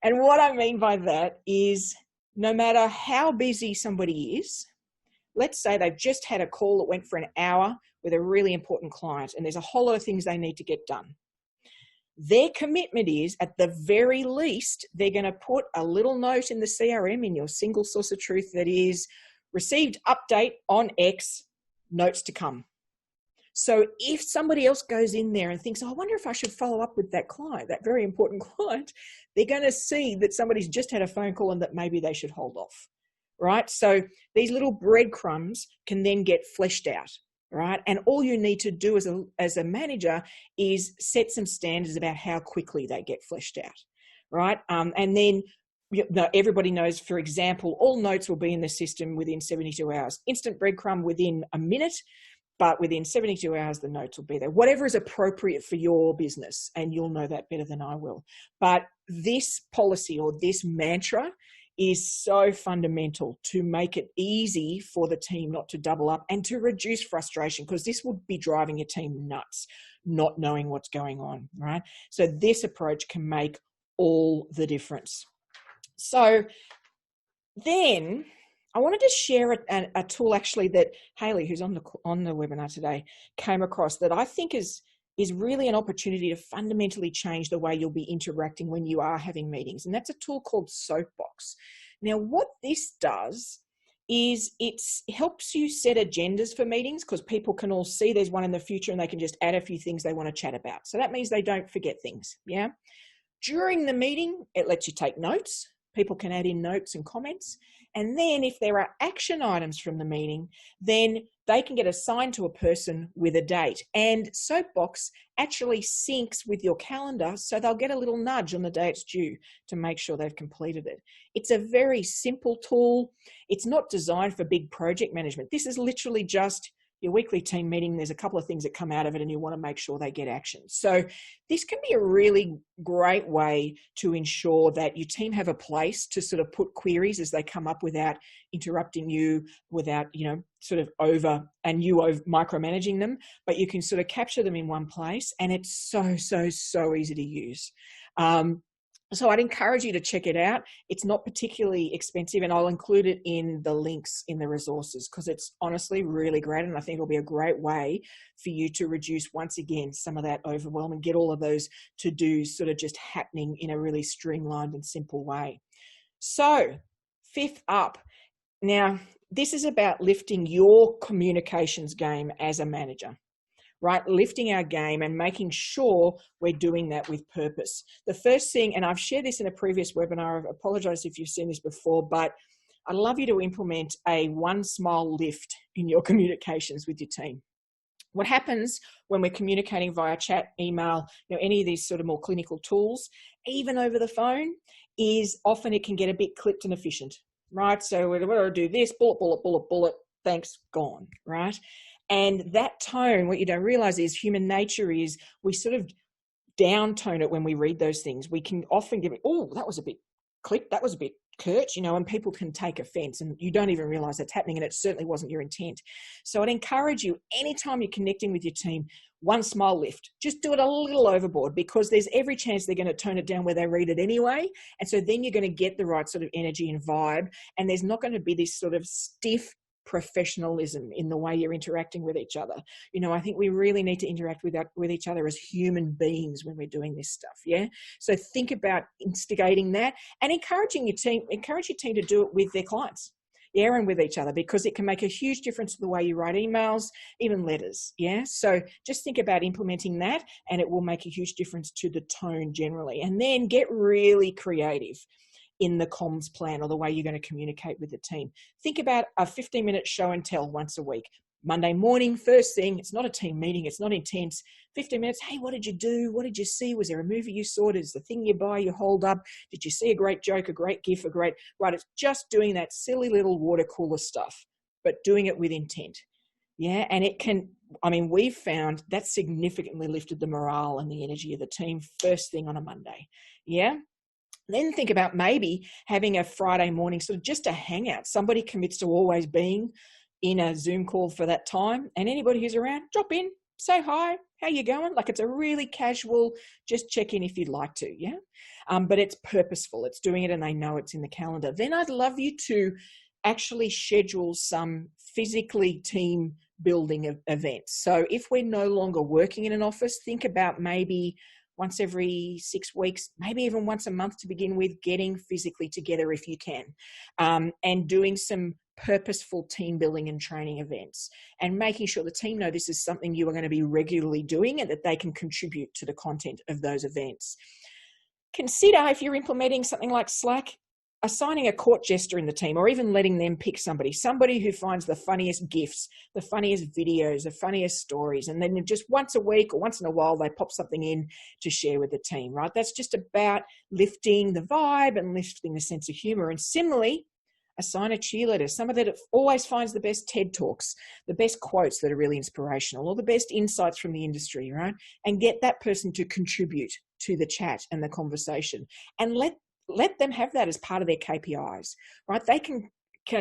And what I mean by that is, no matter how busy somebody is, let's say they've just had a call that went for an hour with a really important client, and there's a whole lot of things they need to get done. Their commitment is, at the very least, they're going to put a little note in the CRM, in your single source of truth, that is, received update on X, notes to come. So if somebody else goes in there and thinks, I wonder if I should follow up with that client, that very important client, they're going to see that somebody's just had a phone call and that maybe they should hold off, right? So these little breadcrumbs can then get fleshed out, right? And all you need to do as a manager is set some standards about how quickly they get fleshed out, right? And then everybody knows, for example, all notes will be in the system within 72 hours. Instant breadcrumb within a minute, but within 72 hours, the notes will be there. Whatever is appropriate for your business, and you'll know that better than I will. But this policy, or this mantra, is so fundamental to make it easy for the team not to double up and to reduce frustration, because this would be driving your team nuts, not knowing what's going on, right? So this approach can make all the difference. So then I wanted to share a tool actually that Hayley, who's on the webinar today, came across, that I think is really an opportunity to fundamentally change the way you'll be interacting when you are having meetings. And that's a tool called Soapbox. Now, what this does is it helps you set agendas for meetings, because people can all see there's one in the future and they can just add a few things they want to chat about. So that means they don't forget things, yeah? During the meeting, it lets you take notes. People can add in notes and comments. And then if there are action items from the meeting, then they can get assigned to a person with a date. And Soapbox actually syncs with your calendar, so they'll get a little nudge on the day it's due to make sure they've completed it. It's a very simple tool. It's not designed for big project management. This is literally just your weekly team meeting. There's a couple of things that come out of it and you want to make sure they get action. So this can be a really great way to ensure that your team have a place to sort of put queries as they come up without interrupting you, without, sort of over micromanaging them, but you can sort of capture them in one place, and it's so easy to use. So I'd encourage you to check it out. It's not particularly expensive, and I'll include it in the links in the resources because it's honestly really great, and I think it'll be a great way for you to reduce, once again, some of that overwhelm and get all of those to-dos sort of just happening in a really streamlined and simple way. So, fifth up. Now, this is about lifting your communications game as a manager. Right? Lifting our game and making sure we're doing that with purpose. The first thing, and I've shared this in a previous webinar, I apologize if you've seen this before, but I'd love you to implement a one smile lift in your communications with your team. What happens when we're communicating via chat, email, any of these sort of more clinical tools, even over the phone, is often it can get a bit clipped and efficient, right? So we're going to do this, bullet, thanks, gone, right? And that tone, what you don't realize is human nature is we sort of downtone it when we read those things. We can often give it, oh, that was a bit clipped, that was a bit curt, and people can take offense and you don't even realize that's happening, and it certainly wasn't your intent. So I'd encourage you, anytime you're connecting with your team, one smile lift, just do it a little overboard, because there's every chance they're going to tone it down where they read it anyway. And so then you're going to get the right sort of energy and vibe, and there's not going to be this sort of stiff professionalism in the way you're interacting with each other. I think we really need to interact with each other as human beings when we're doing this stuff. Yeah. So think about instigating that and encourage your team to do it with their clients. Yeah, and with each other, because it can make a huge difference to the way you write emails, even letters. Yeah. So just think about implementing that, and it will make a huge difference to the tone generally. And then get really creative in the comms plan or the way you're going to communicate with the team. Think about a 15-minute show and tell once a week. Monday morning, first thing, it's not a team meeting, it's not intense. 15 minutes, hey, what did you do? What did you see? Was there a movie you saw? Is the thing you buy, you hold up? Did you see a great joke, a great gif, right? It's just doing that silly little water cooler stuff, but doing it with intent. Yeah, and it can, we've found that significantly lifted the morale and the energy of the team first thing on a Monday. Yeah. Then think about maybe having a Friday morning, sort of just a hangout. Somebody commits to always being in a Zoom call for that time, and anybody who's around, drop in, say hi, how you going? Like, it's a really casual, just check in if you'd like to, yeah? But it's purposeful. It's doing it and they know it's in the calendar. Then I'd love you to actually schedule some physically team building events. So if we're no longer working in an office, think about maybe once every 6 weeks, maybe even once a month to begin with, getting physically together if you can, and doing some purposeful team building and training events, and making sure the team know this is something you are going to be regularly doing and that they can contribute to the content of those events. Consider, if you're implementing something like Slack, assigning a court jester in the team, or even letting them pick somebody who finds the funniest GIFs, the funniest videos, the funniest stories, and then just once a week or once in a while they pop something in to share with the team, right? That's just about lifting the vibe and lifting the sense of humor. And similarly, assign a cheerleader, somebody that always finds the best TED Talks, the best quotes that are really inspirational, or the best insights from the industry, right? And get that person to contribute to the chat and the conversation, and let them have that as part of their KPIs, right? They can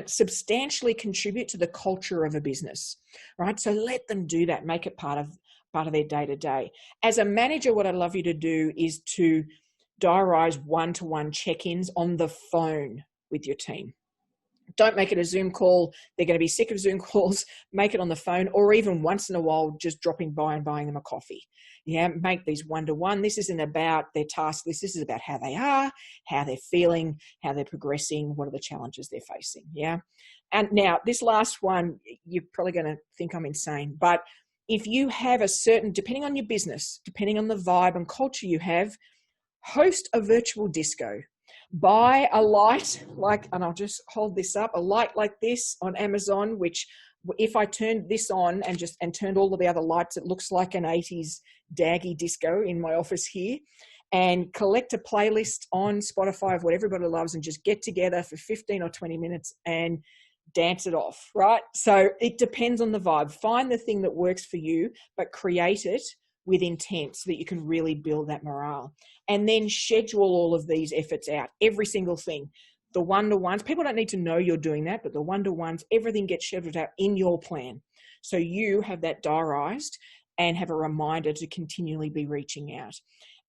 substantially contribute to the culture of a business, right? So let them do that, make it part of their day-to-day. As a manager, what I'd love you to do is to diarize one-to-one check-ins on the phone with your team. Don't make it a Zoom call. They're going to be sick of Zoom calls. Make it on the phone, or even once in a while, just dropping by and buying them a coffee. Yeah, make these one-to-one. This isn't about their task list. This is about how they are, how they're feeling, how they're progressing, what are the challenges they're facing. Yeah. And now this last one, you're probably going to think I'm insane, but if you have a certain, depending on your business, depending on the vibe and culture you have, host a virtual disco. Buy a light like, and I'll just hold this up, a light like this on Amazon, which if I turned this on and turned all of the other lights, it looks like an 80s daggy disco in my office here. And collect a playlist on Spotify of what everybody loves and just get together for 15 or 20 minutes and dance it off, right? So it depends on the vibe. Find the thing that works for you, but create it with intent so that you can really build that morale. And then schedule all of these efforts out, every single thing. The one-to-ones, people don't need to know you're doing that, but the one-to-ones, everything gets scheduled out in your plan. So you have that diarized and have a reminder to continually be reaching out.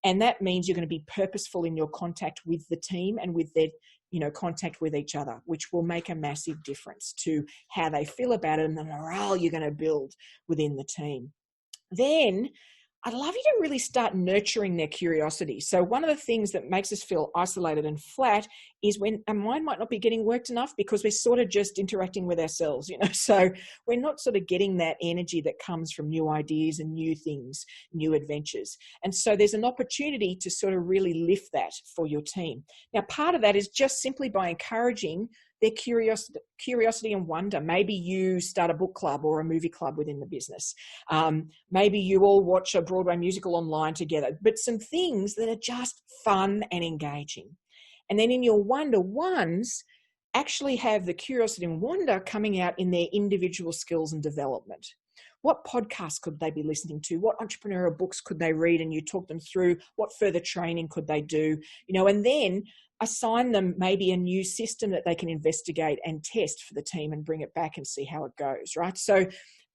And that means you're going to be purposeful in your contact with the team and with their, contact with each other, which will make a massive difference to how they feel about it and the morale you're going to build within the team. Then I'd love you to really start nurturing their curiosity. So one of the things that makes us feel isolated and flat is when our mind might not be getting worked enough because we're sort of just interacting with ourselves, so we're not sort of getting that energy that comes from new ideas and new things, new adventures. And so there's an opportunity to sort of really lift that for your team. Now, part of that is just simply by encouraging their curiosity and wonder. Maybe you start a book club or a movie club within the business. Maybe you all watch a Broadway musical online together, but some things that are just fun and engaging. And then in your one-to-ones, actually have the curiosity and wonder coming out in their individual skills and development. What podcasts could they be listening to? What entrepreneurial books could they read? And you talk them through what further training could they do? And then assign them maybe a new system that they can investigate and test for the team and bring it back and see how it goes, right? So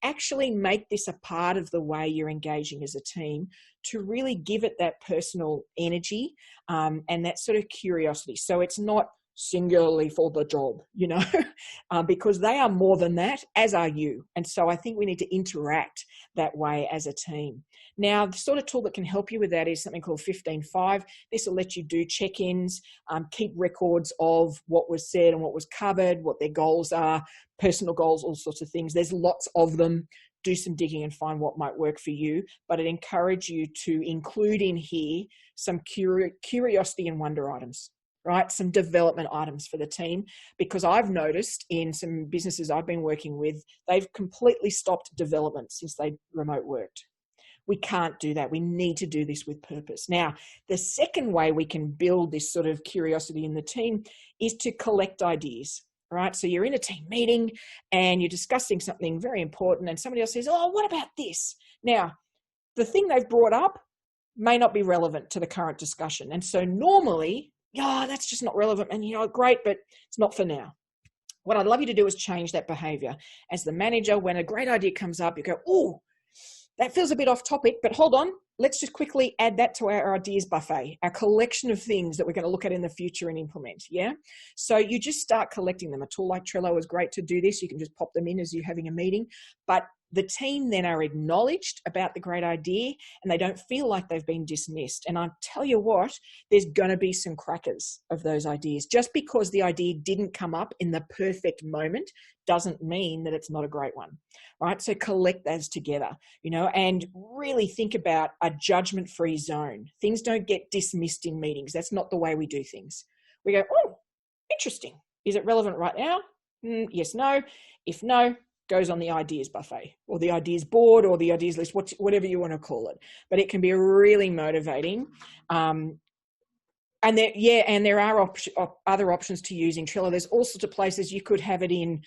actually make this a part of the way you're engaging as a team to really give it that personal energy and that sort of curiosity. So it's not singularly for the job, because they are more than that, as are you. And so I think we need to interact that way as a team. Now, the sort of tool that can help you with that is something called 15-5. This will let you do check-ins, keep records of what was said and what was covered, what their goals are, personal goals, all sorts of things. There's lots of them. Do some digging and find what might work for you. But it encourages you to include in here some curiosity and wonder items, right? Some development items for the team, because I've noticed in some businesses I've been working with, they've completely stopped development since they remote worked. We can't do that. We need to do this with purpose. Now, the second way we can build this sort of curiosity in the team is to collect ideas, right? So you're in a team meeting and you're discussing something very important and somebody else says, oh, what about this? Now, the thing they've brought up may not be relevant to the current discussion. And so normally, that's just not relevant and, great, but it's not for now. What I'd love you to do is change that behavior. As the manager, when a great idea comes up, you go, oh, that feels a bit off topic, but hold on. Let's just quickly add that to our ideas buffet, our collection of things that we're going to look at in the future and implement. Yeah. So you just start collecting them. A tool like Trello is great to do this. You can just pop them in as you're having a meeting, but the team then are acknowledged about the great idea and they don't feel like they've been dismissed. And I'll tell you what, there's going to be some crackers of those ideas. Just because the idea didn't come up in the perfect moment doesn't mean that it's not a great one, right? So collect those together, and really think about a judgment-free zone. Things don't get dismissed in meetings. That's not the way we do things. We go, oh, interesting. Is it relevant right now? Yes, no. If no, goes on the ideas buffet or the ideas board or the ideas list, whatever you want to call it. But it can be really motivating. And there are other options to use in Trello. There's all sorts of places you could have it in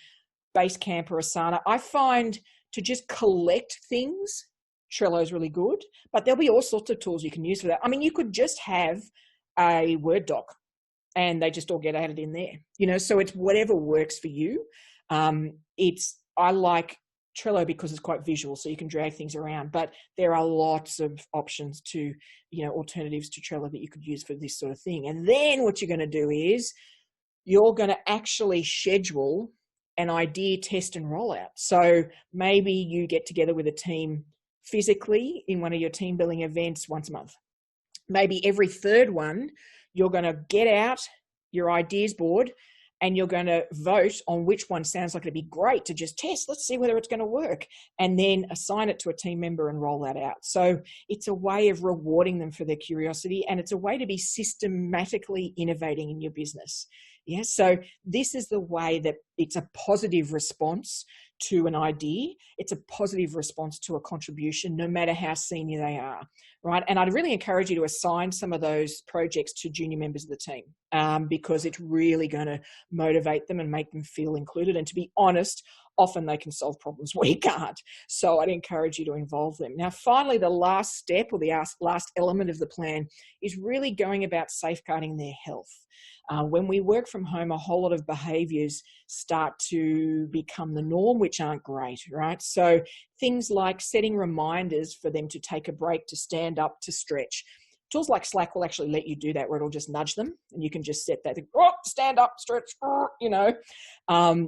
Basecamp or Asana. I find to just collect things, Trello is really good, but there'll be all sorts of tools you can use for that. I mean, you could just have a Word doc and they just all get added in there, so it's whatever works for you. I like Trello because it's quite visual, so you can drag things around, but there are lots of options to, alternatives to Trello that you could use for this sort of thing. And then what you're going to do is you're going to actually schedule an idea test and rollout. So maybe you get together with a team physically in one of your team building events once a month. Maybe every third one, you're going to get out your ideas board and you're going to vote on which one sounds like it'd be great to just test. Let's see whether it's going to work, and then assign it to a team member and roll that out. So it's a way of rewarding them for their curiosity, and it's a way to be systematically innovating in your business. Yeah. So this is the way that it's a positive response to an idea. It's a positive response to a contribution, no matter how senior they are, right? And I'd really encourage you to assign some of those projects to junior members of the team, because it's really going to motivate them and make them feel included. And to be honest, often they can solve problems we can't. So I'd encourage you to involve them. Now, finally, the last step, or the last element of the plan, is really going about safeguarding their health. When we work from home, a whole lot of behaviours start to become the norm, which aren't great, right? So things like setting reminders for them to take a break, to stand up, to stretch. Tools like Slack will actually let you do that, where it'll just nudge them, and you can just set that, stand up, stretch,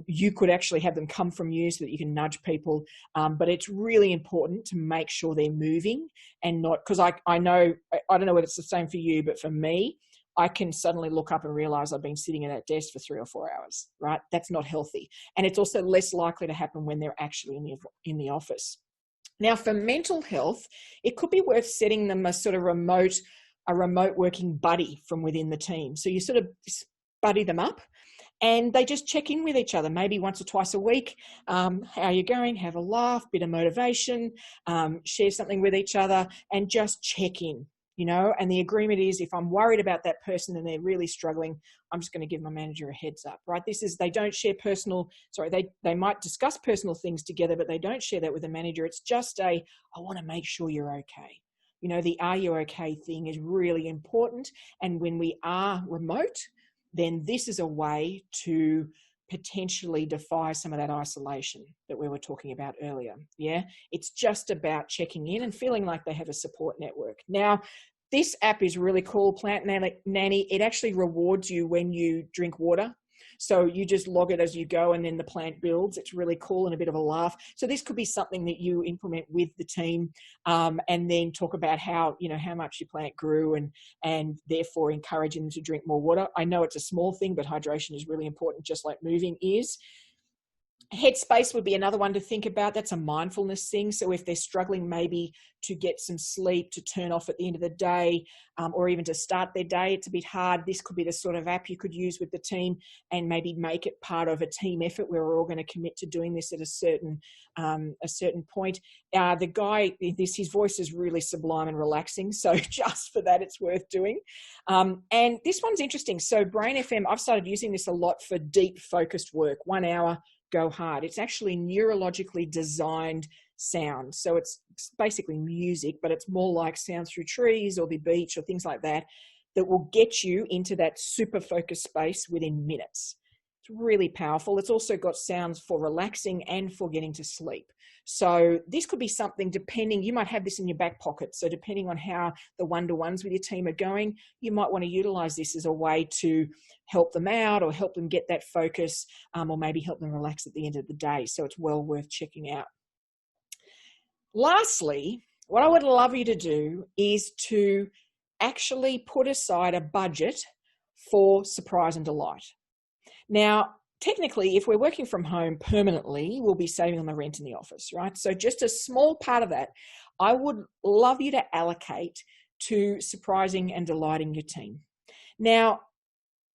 you could actually have them come from you so that you can nudge people. But it's really important to make sure they're moving, and not, because I don't know whether it's the same for you, but for me, I can suddenly look up and realize I've been sitting at that desk for 3 or 4 hours, right? That's not healthy. And it's also less likely to happen when they're actually in the office. Now, for mental health, it could be worth setting them a sort of remote working buddy from within the team. So you sort of buddy them up, and they just check in with each other, maybe once or twice a week. How are you going? Have a laugh, bit of motivation, share something with each other, and just check in. And the agreement is, if I'm worried about that person and they're really struggling, I'm just going to give my manager a heads up, right? They don't share they might discuss personal things together, but they don't share that with the manager. It's just I want to make sure you're okay. The are you okay thing is really important. And when we are remote, then this is a way to potentially defy some of that isolation that we were talking about earlier. Yeah. It's just about checking in and feeling like they have a support network. Now, this app is really cool, Plant Nanny. It actually rewards you when you drink water. So you just log it as you go, and then the plant builds. It's really cool and a bit of a laugh. So this could be something that you implement with the team, and then talk about how much your plant grew, and therefore encouraging them to drink more water. I know it's a small thing, but hydration is really important, just like moving is. Headspace would be another one to think about. That's a mindfulness thing. So if they're struggling maybe to get some sleep, to turn off at the end of the day, or even to start their day, it's a bit hard. This could be the sort of app you could use with the team, and maybe make it part of a team effort where we're all going to commit to doing this at a certain point. The guy, his voice is really sublime and relaxing. So just for that, it's worth doing. And this one's interesting. So Brain FM, I've started using this a lot for deep focused work, 1 hour, go hard. It's actually neurologically designed sound. So it's basically music, but it's more like sounds through trees or the beach or things like that will get you into that super focused space within minutes. It's really powerful. It's also got sounds for relaxing and for getting to sleep. So this could be something, depending, you might have this in your back pocket. So depending on how the one-to-ones with your team are going, you might want to utilize this as a way to help them out, or help them get that focus, or maybe help them relax at the end of the day. So it's well worth checking out. Lastly, what I would love you to do is to actually put aside a budget for surprise and delight. Now, technically, if we're working from home permanently, we'll be saving on the rent in the office, right? So just a small part of that, I would love you to allocate to surprising and delighting your team. Now,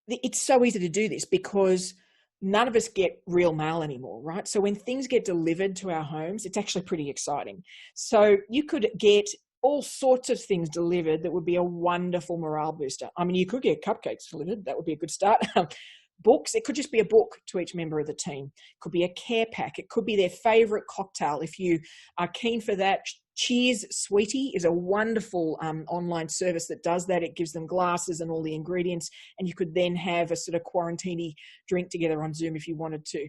it's so easy to do this because none of us get real mail anymore, right? So when things get delivered to our homes, it's actually pretty exciting. So you could get all sorts of things delivered that would be a wonderful morale booster. I mean, you could get cupcakes delivered. That would be a good start. Books, it could just be a book to each member of the team. It could be a care pack. It could be their favorite cocktail. If you are keen for that, Cheers Sweetie is a wonderful online service that does that. It gives them glasses and all the ingredients, and you could then have a sort of quarantine drink together on Zoom if you wanted to.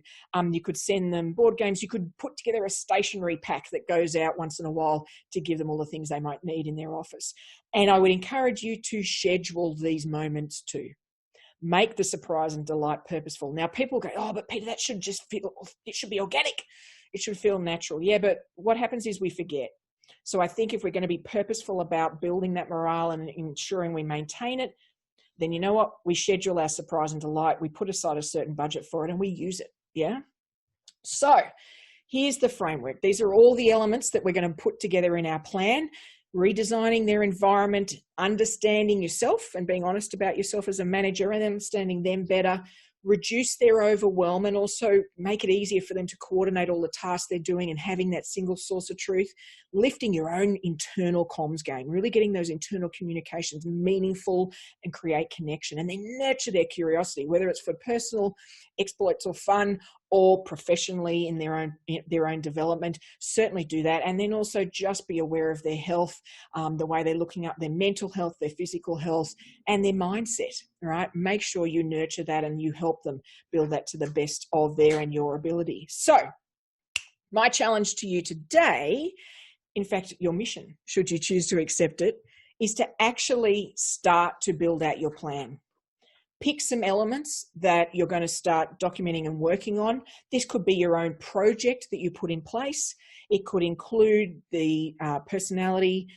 You could send them board games. You could put together a stationery pack that goes out once in a while to give them all the things they might need in their office. And I would encourage you to schedule these moments too. Make the surprise and delight purposeful. Now, people go, oh, but Peter, that should just feel, it should be organic. It should feel natural. Yeah, but what happens is we forget. So I think if we're going to be purposeful about building that morale and ensuring we maintain it, then you know what? We schedule our surprise and delight. We put aside a certain budget for it and we use it. Yeah. So here's the framework. These are all the elements that we're going to put together in our plan. Redesigning their environment, understanding yourself and being honest about yourself as a manager and understanding them better, reduce their overwhelm and also make it easier for them to coordinate all the tasks they're doing and having that single source of truth, lifting your own internal comms game, really getting those internal communications meaningful and create connection, and then nurture their curiosity, whether it's for personal exploits or fun or professionally in their own development. Certainly do that. And then also just be aware of their health, the way they're looking up their mental health, their physical health, and their mindset, right? Make sure you nurture that and you help them build that to the best of their and your ability. So my challenge to you today, in fact, your mission, should you choose to accept it, is to actually start to build out your plan. Pick some elements that you're going to start documenting and working on. This could be your own project that you put in place. It could include the personality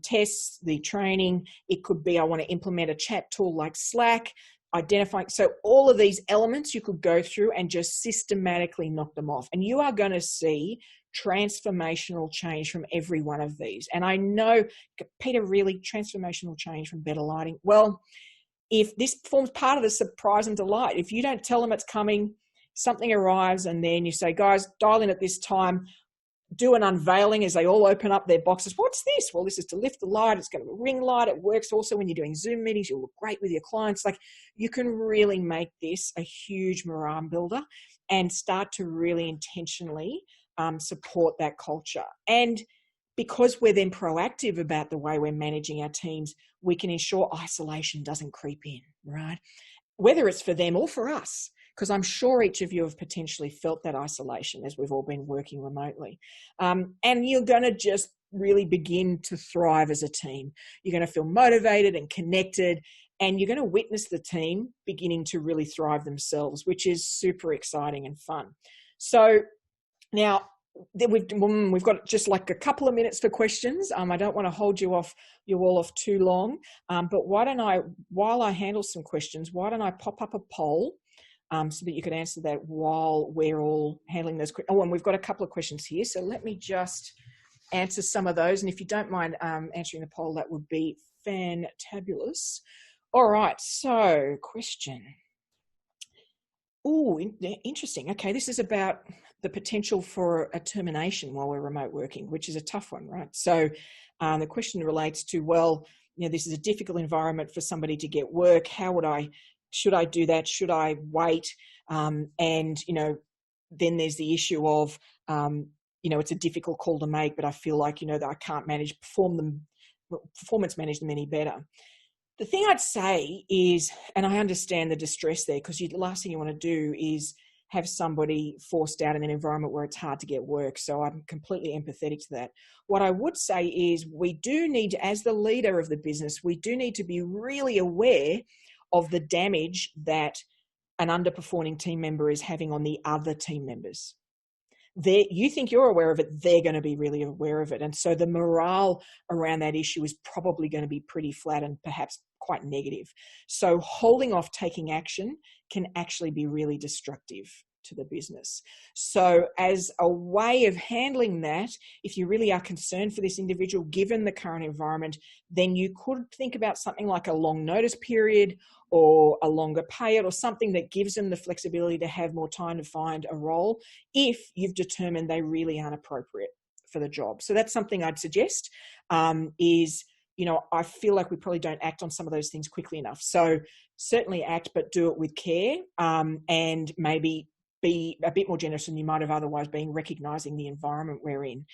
tests, the training. It could be, I want to implement a chat tool like Slack, identifying. So all of these elements you could go through and just systematically knock them off. And you are going to see transformational change from every one of these. And I know, Peter, really transformational change from better lighting. Well, if this forms part of the surprise and delight, if you don't tell them it's coming, something arrives and then you say, guys, dial in at this time, do an unveiling as they all open up their boxes. What's this? Well, this is to lift the light. It's going to be a ring light. It works also when you're doing Zoom meetings. You'll look great with your clients. Like, you can really make this a huge morale builder and start to really intentionally support that culture. And because we're then proactive about the way we're managing our teams, we can ensure isolation doesn't creep in, right? Whether it's for them or for us, because I'm sure each of you have potentially felt that isolation as we've all been working remotely. And you're going to just really begin to thrive as a team. You're going to feel motivated and connected, and you're going to witness the team beginning to really thrive themselves, which is super exciting and fun. So now, then we've got just like a couple of minutes for questions. I don't want to hold you all off too long, but while I handle some questions, why don't I pop up a poll so that you could answer that while we're all handling those questions. Oh, and we've got a couple of questions here, so let me just answer some of those. And if you don't mind answering the poll, that would be fantabulous. All right, so question. Oh, interesting. Okay, this is about the potential for a termination while we're remote working, which is a tough one, right? So the question relates to, well, this is a difficult environment for somebody to get work. Should I do that? Should I wait? And, then there's the issue of, it's a difficult call to make, but I feel like, that I can't performance manage them any better. The thing I'd say is, and I understand the distress there, because the last thing you want to do is have somebody forced out in an environment where it's hard to get work. So I'm completely empathetic to that. What I would say is we do need to, as the leader of the business, we do need to be really aware of the damage that an underperforming team member is having on the other team members. You think you're aware of it, they're going to be really aware of it. And so the morale around that issue is probably going to be pretty flat and perhaps quite negative. So holding off taking action can actually be really destructive to the business. So as a way of handling that, if you really are concerned for this individual, given the current environment, then you could think about something like a long notice period or a longer payout or something that gives them the flexibility to have more time to find a role if you've determined they really aren't appropriate for the job. So that's something I'd suggest I feel like we probably don't act on some of those things quickly enough. So certainly act, but do it with care and maybe be a bit more generous than you might have otherwise been, recognizing the environment we're in.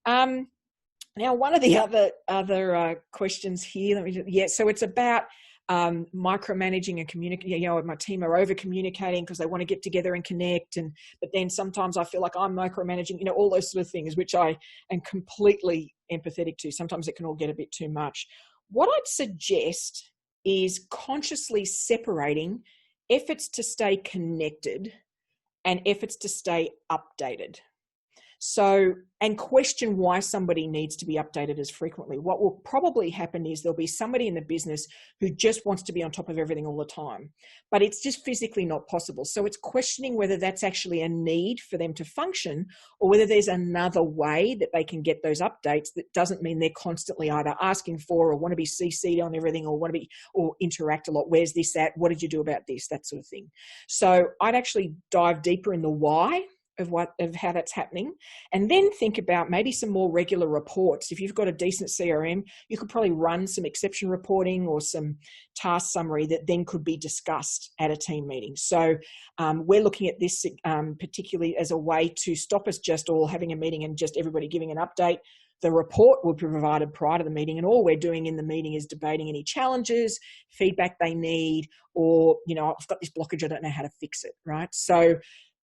Now, one of the other questions here, so it's about micromanaging and communicating. My team are over communicating because they want to get together and connect, but then sometimes I feel like I'm micromanaging, all those sort of things, which I am completely empathetic to. Sometimes it can all get a bit too much. What I'd suggest is consciously separating efforts to stay connected and efforts to stay updated. So, and question why somebody needs to be updated as frequently. What will probably happen is there'll be somebody in the business who just wants to be on top of everything all the time, but it's just physically not possible. So it's questioning whether that's actually a need for them to function, or whether there's another way that they can get those updates that doesn't mean they're constantly either asking for or want to be CC'd on everything, or want to be, or interact a lot. Where's this at? What did you do about this? That sort of thing. So I'd actually dive deeper in the why of how that's happening, and then think about maybe some more regular reports. If you've got a decent CRM, you could probably run some exception reporting or some task summary that then could be discussed at a team meeting. So we're looking at this particularly as a way to stop us just all having a meeting and just everybody giving an update. The report will be provided prior to the meeting, and all we're doing in the meeting is debating any challenges, feedback they need, or, you know, I've got this blockage, I don't know how to fix it, right? So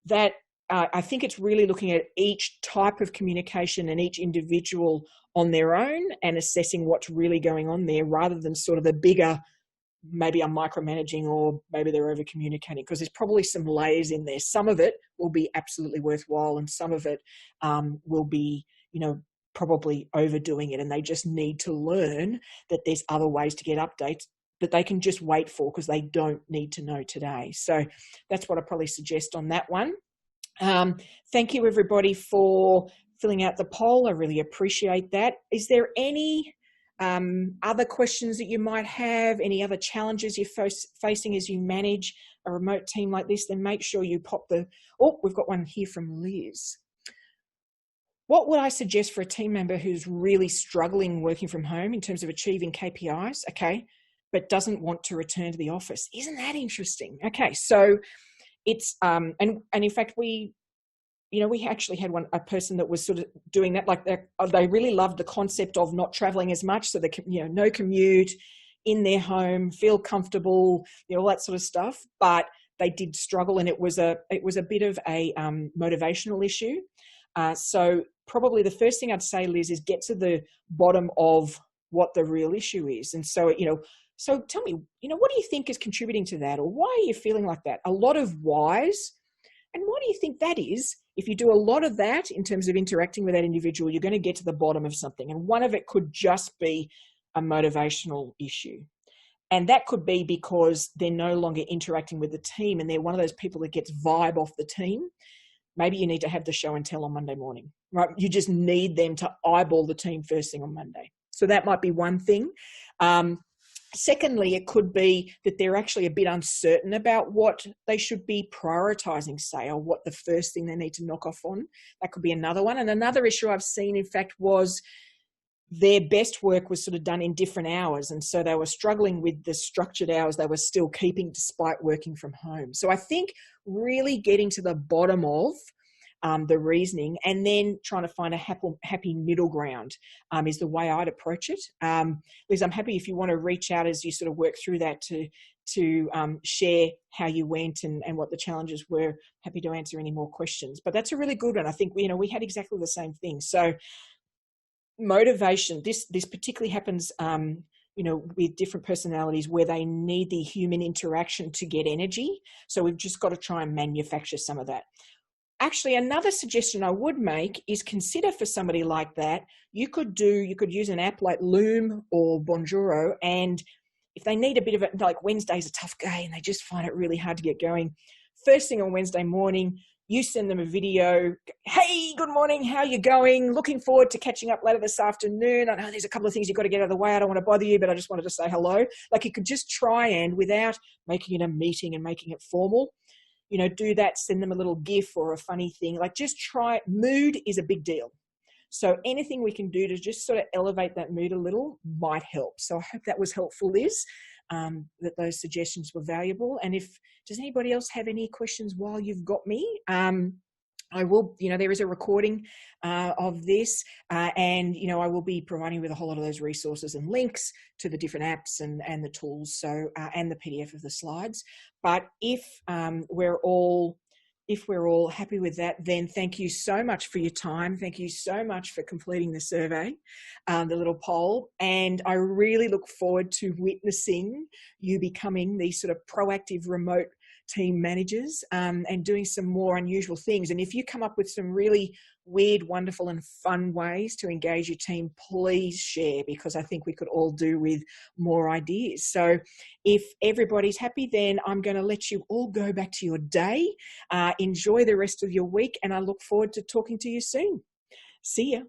that I think it's really looking at each type of communication and each individual on their own and assessing what's really going on there, rather than sort of the bigger, maybe I'm micromanaging or maybe they're over communicating, because there's probably some layers in there. Some of it will be absolutely worthwhile, and some of it will be, you know, probably overdoing it, and they just need to learn that there's other ways to get updates that they can just wait for, because they don't need to know today. So that's what I probably suggest on that one. Thank you everybody for filling out the poll. I really appreciate that. Is there any other questions that you might have, any other challenges you're facing as you manage a remote team like this? Then make sure you pop we've got one here from Liz. What would I suggest for a team member who's really struggling working from home in terms of achieving KPIs, okay, but doesn't want to return to the office? Isn't that interesting? Okay, so it's and in fact we actually had a person that was sort of doing that, like they really loved the concept of not traveling as much, so they, you know, no commute, in their home, feel comfortable, you know, all that sort of stuff. But they did struggle, and it was a bit of a motivational issue. So probably the first thing I'd say, Liz, is get to the bottom of what the real issue is. And so, you know, so tell me, you know, what do you think is contributing to that, or why are you feeling like that? A lot of whys. And why do you think that is? If you do a lot of that in terms of interacting with that individual, you're going to get to the bottom of something. And one of it could just be a motivational issue. And that could be because they're no longer interacting with the team, and they're one of those people that gets vibe off the team. Maybe you need to have the show and tell on Monday morning, right? You just need them to eyeball the team first thing on Monday. So that might be one thing. Secondly, it could be that they're actually a bit uncertain about what they should be prioritizing, say, or what the first thing they need to knock off on. That could be another one. And another issue I've seen, in fact, was their best work was sort of done in different hours. And so they were struggling with the structured hours they were still keeping despite working from home. So I think really getting to the bottom of the reasoning, and then trying to find a happy middle ground is the way I'd approach it. Liz, I'm happy if you want to reach out as you sort of work through that to share how you went and what the challenges were. Happy to answer any more questions. But that's a really good one. I think, you know, we had exactly the same thing. So motivation, this particularly happens, you know, with different personalities where they need the human interaction to get energy. So we've just got to try and manufacture some of that. Actually, another suggestion I would make is consider for somebody like that, you could use an app like Loom or Bonjoro, and if they need a bit of it, like Wednesday's a tough day and they just find it really hard to get going, first thing on Wednesday morning, you send them a video. Hey, good morning. How you going? Looking forward to catching up later this afternoon. I know there's a couple of things you've got to get out of the way. I don't want to bother you, but I just wanted to say hello. Like, you could just try and, without making it a meeting and making it formal, you know, do that, send them a little GIF or a funny thing. Like, just try. Mood is a big deal. So anything we can do to just sort of elevate that mood a little might help. So I hope that was helpful, Liz, that those suggestions were valuable. And does anybody else have any questions while you've got me? I will, you know, there is a recording of this and, you know, I will be providing you with a whole lot of those resources and links to the different apps and the tools, so and the PDF of the slides. But if we're all happy with that, then thank you so much for your time. Thank you so much for completing the survey, the little poll. And I really look forward to witnessing you becoming the sort of proactive remote team managers, and doing some more unusual things. And if you come up with some really weird, wonderful and fun ways to engage your team, please share, because I think we could all do with more ideas. So if everybody's happy, then I'm going to let you all go back to your day. Enjoy the rest of your week, and I look forward to talking to you soon. See ya.